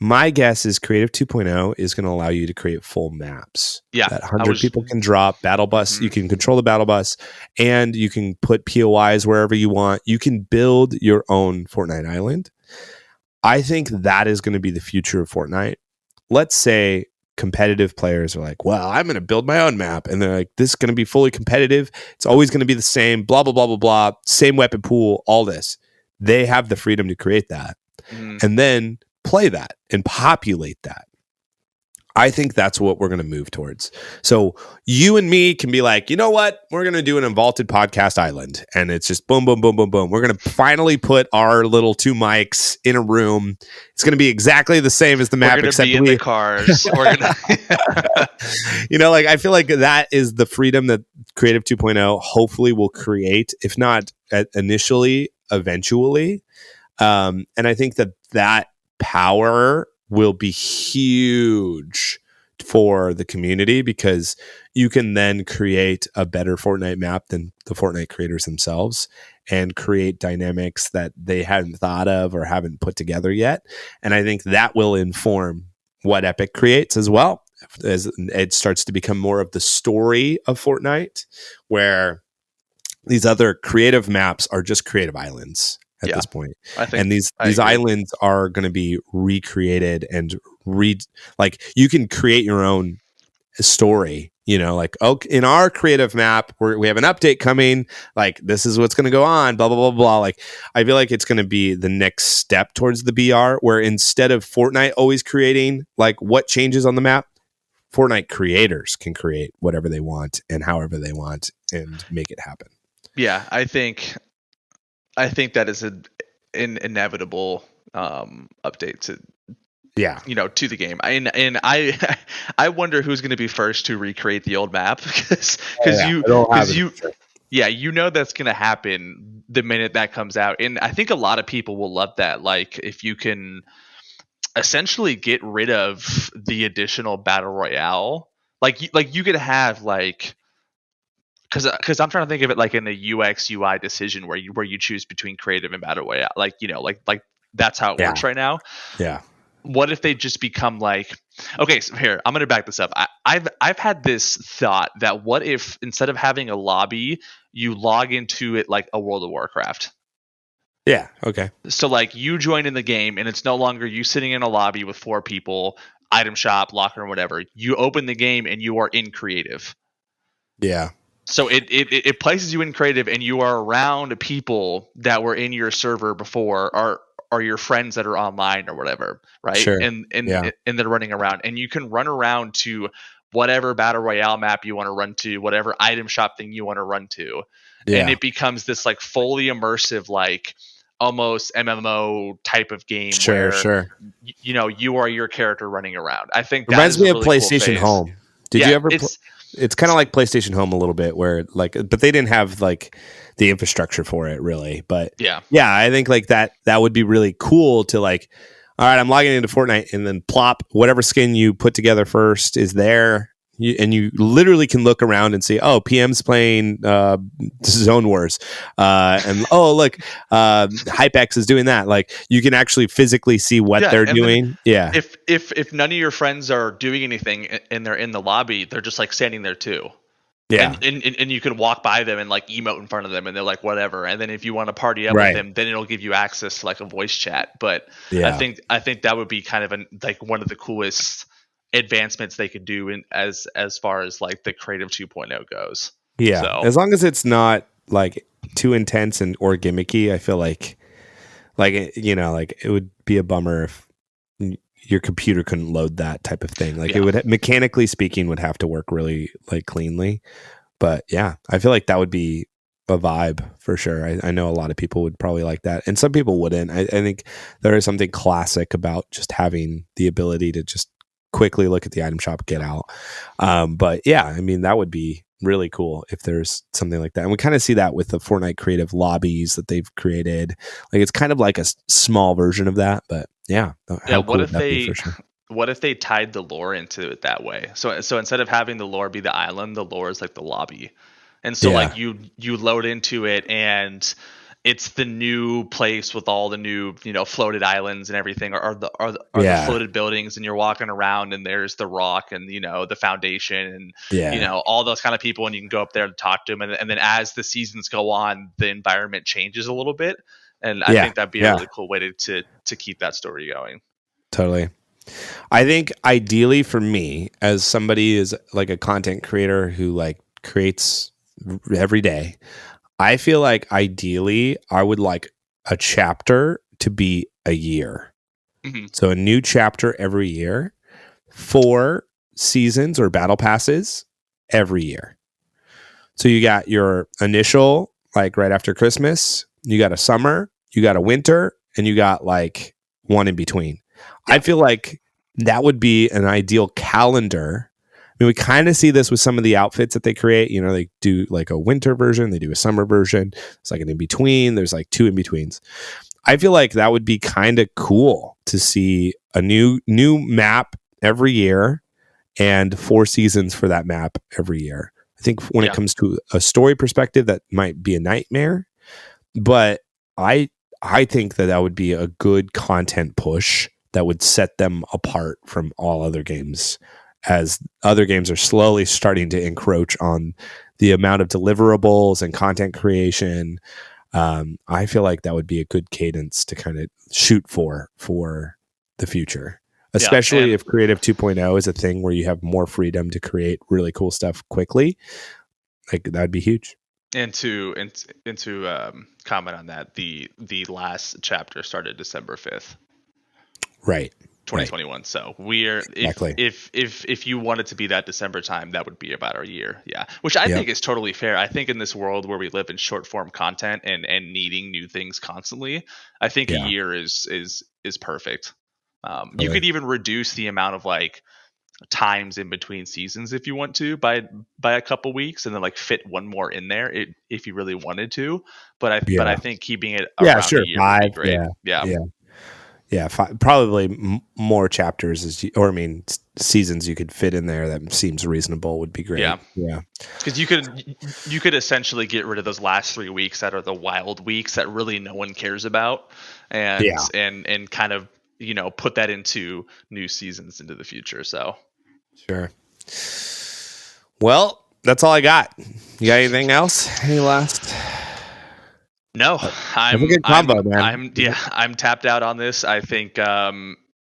My guess is Creative 2.0 is going to allow you to create full maps. Yeah. That 100 people can drop, battle bus. You can control the battle bus, and you can put POIs wherever you want. You can build your own Fortnite island. I think that is going to be the future of Fortnite. Let's say competitive players are like, well, I'm going to build my own map. And they're like, this is going to be fully competitive. It's always going to be the same, blah, blah, blah, blah, blah. Same weapon pool, all this. They have the freedom to create that and then play that and populate that. I think that's what we're going to move towards. So you and me can be like, you know what? We're going to do an unvaulted podcast island. And it's just boom, boom, boom, boom, boom. We're going to finally put our little 2 mics in a room. It's going to be exactly the same as the map, except be in the cars. We're gonna like, I feel like that is the freedom that Creative 2.0 hopefully will create, if not initially, eventually. And I think that power will be huge for the community, because you can then create a better Fortnite map than the Fortnite creators themselves, and create dynamics that they hadn't thought of or haven't put together yet. And I think that will inform what Epic creates as well, as it starts to become more of the story of Fortnite, where these other creative maps are just creative islands at this point. And these islands are going to be recreated and like you can create your own story, like, oh, in our creative map we have an update coming, like this is what's going to go on, blah, blah, blah, blah. Like, I feel like it's going to be the next step towards the BR, where instead of Fortnite always creating like what changes on the map, Fortnite creators can create whatever they want and however they want and make it happen. Yeah, I think that is an inevitable update to to the game. And I wonder who's going to be first to recreate the old map, because that's going to happen the minute that comes out. And I think a lot of people will love that. Like, if you can essentially get rid of the additional battle royale, like you could have like, because I'm trying to think of it like in the UX UI decision where you choose between creative and battle royale, like like that's how it works right now. Yeah. What if they just become like, okay, so here, I'm going to back this up. I've had this thought that what if instead of having a lobby, you log into it like a World of Warcraft? Yeah. Okay. So like you join in the game and it's no longer you sitting in a lobby with 4 people, item shop, locker room, whatever. You open the game and you are in creative. Yeah. So it places you in creative, and you are around people that were in your server before, are your friends that are online or whatever, right? Sure. And they're running around, and you can run around to whatever battle royale map you want to run to, whatever item shop thing you want to run to, and it becomes this like fully immersive, like almost MMO type of game where you are your character running around. I think that reminds me of really PlayStation Home. Did you ever? It's kind of like PlayStation Home a little bit, where like, but they didn't have like the infrastructure for it really. But yeah, I think like that would be really cool to like, all right, I'm logging into Fortnite, and then plop, whatever skin you put together first is there. And you literally can look around and see, oh, PM's playing Zone Wars, and oh, look, HypeX is doing that. Like, you can actually physically see what they're doing. Yeah. If none of your friends are doing anything and they're in the lobby, they're just like standing there too. Yeah. And you can walk by them and like emote in front of them, and they're like whatever. And then if you want to party up with them, then it'll give you access to like a voice chat. But I think that would be kind of like one of the coolest advancements they could do in as far as like the creative 2.0 goes. Yeah. So, as long as it's not like too intense or gimmicky, I feel like it would be a bummer if your computer couldn't load that type of thing. Like, it would, mechanically speaking, would have to work really like cleanly. But yeah, I feel like that would be a vibe for sure. I know a lot of people would probably like that, and some people wouldn't. I think there is something classic about just having the ability to just quickly look at the item shop, get out. But yeah, I mean, that would be really cool if there's something like that. And we kind of see that with the Fortnite creative lobbies that they've created. Like, it's kind of like a small version of that, but yeah. What if they tied the lore into it that way? So instead of having the lore be the island, the lore is like the lobby. And so like you load into it, and it's the new place with all the new, floated islands and everything, or the floated buildings, and you're walking around, and there's the rock and, the foundation and, all those kind of people, and you can go up there and talk to them. And then as the seasons go on, the environment changes a little bit. And I think that'd be a really cool way to keep that story going. Totally. I think ideally for me, as somebody is like a content creator who like creates every day, I feel like ideally I would like a chapter to be a year. Mm-hmm. So a new chapter every year for seasons or battle passes every year. So you got your initial, like right after Christmas, you got a summer, you got a winter, and you got like one in between. Yeah. I feel like that would be an ideal calendar. I mean, we kind of see this with some of the outfits that they create. You know, they do like a winter version, they do a summer version. It's like an in between. There's like 2 in betweens. I feel like that would be kind of cool to see a new map every year and 4 seasons for that map every year. I think when it comes to a story perspective, that might be a nightmare, but I think that would be a good content push that would set them apart from all other games, as other games are slowly starting to encroach on the amount of deliverables and content creation. I feel like that would be a good cadence to kind of shoot for the future, especially if Creative 2.0 is a thing where you have more freedom to create really cool stuff quickly. Like that'd be huge. And to comment on that, the last chapter started December 5th. Right. 2021. Right. So we're exactly. if you want it to be that December time, that would be about our year. Yeah. Which I think is totally fair. I think in this world where we live in short form content and needing new things constantly, I think a year is perfect. You could even reduce the amount of like times in between seasons if you want to by a couple weeks, and then like fit one more in there if you really wanted to. But I think keeping it around a year 5 would be great. Yeah, probably more chapters seasons you could fit in there that seems reasonable would be great. Yeah. Because you could essentially get rid of those last 3 weeks that are the wild weeks that really no one cares about, and kind of put that into new seasons into the future. So sure. Well, that's all I got. You got anything else? Any last? No, I'm tapped out on this. I think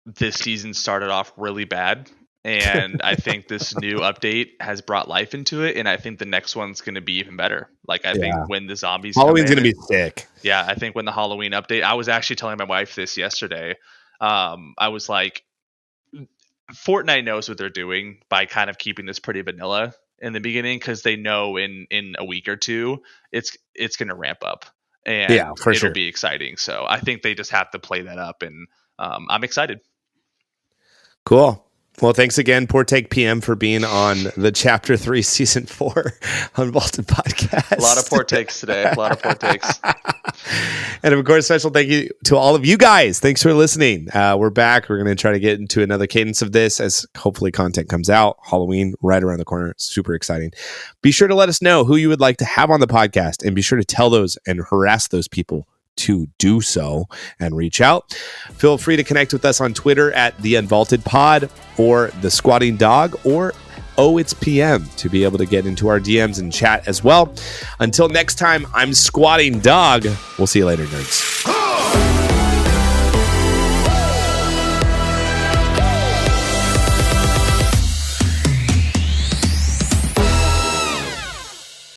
this season started off really bad, and I think this new update has brought life into it, and I think the next one's going to be even better. Like I think when the zombies Halloween's going to be sick. Yeah, I think when the Halloween update, I was actually telling my wife this yesterday. I was like, Fortnite knows what they're doing by kind of keeping this pretty vanilla in the beginning, because they know in a week or two it's going to ramp up. And it'll be exciting. So I think they just have to play that up, and I'm excited. Cool. Well, thanks again, Poor Take PM, for being on the Chapter 3 Season 4 Unvaulted Podcast. A lot of poor takes today. A lot of poor takes. And of course, special thank you to all of you guys. Thanks for listening. We're back. We're going to try to get into another cadence of this as hopefully content comes out. Halloween right around the corner. Super exciting. Be sure to let us know who you would like to have on the podcast, and be sure to tell those and harass those people to do so and reach out. Feel free to connect with us on Twitter at the Unvaulted Pod or the Squatting Dog, or It's PM to be able to get into our DMs and chat as well. Until next time, I'm Squatting Dog. We'll see you later, nerds.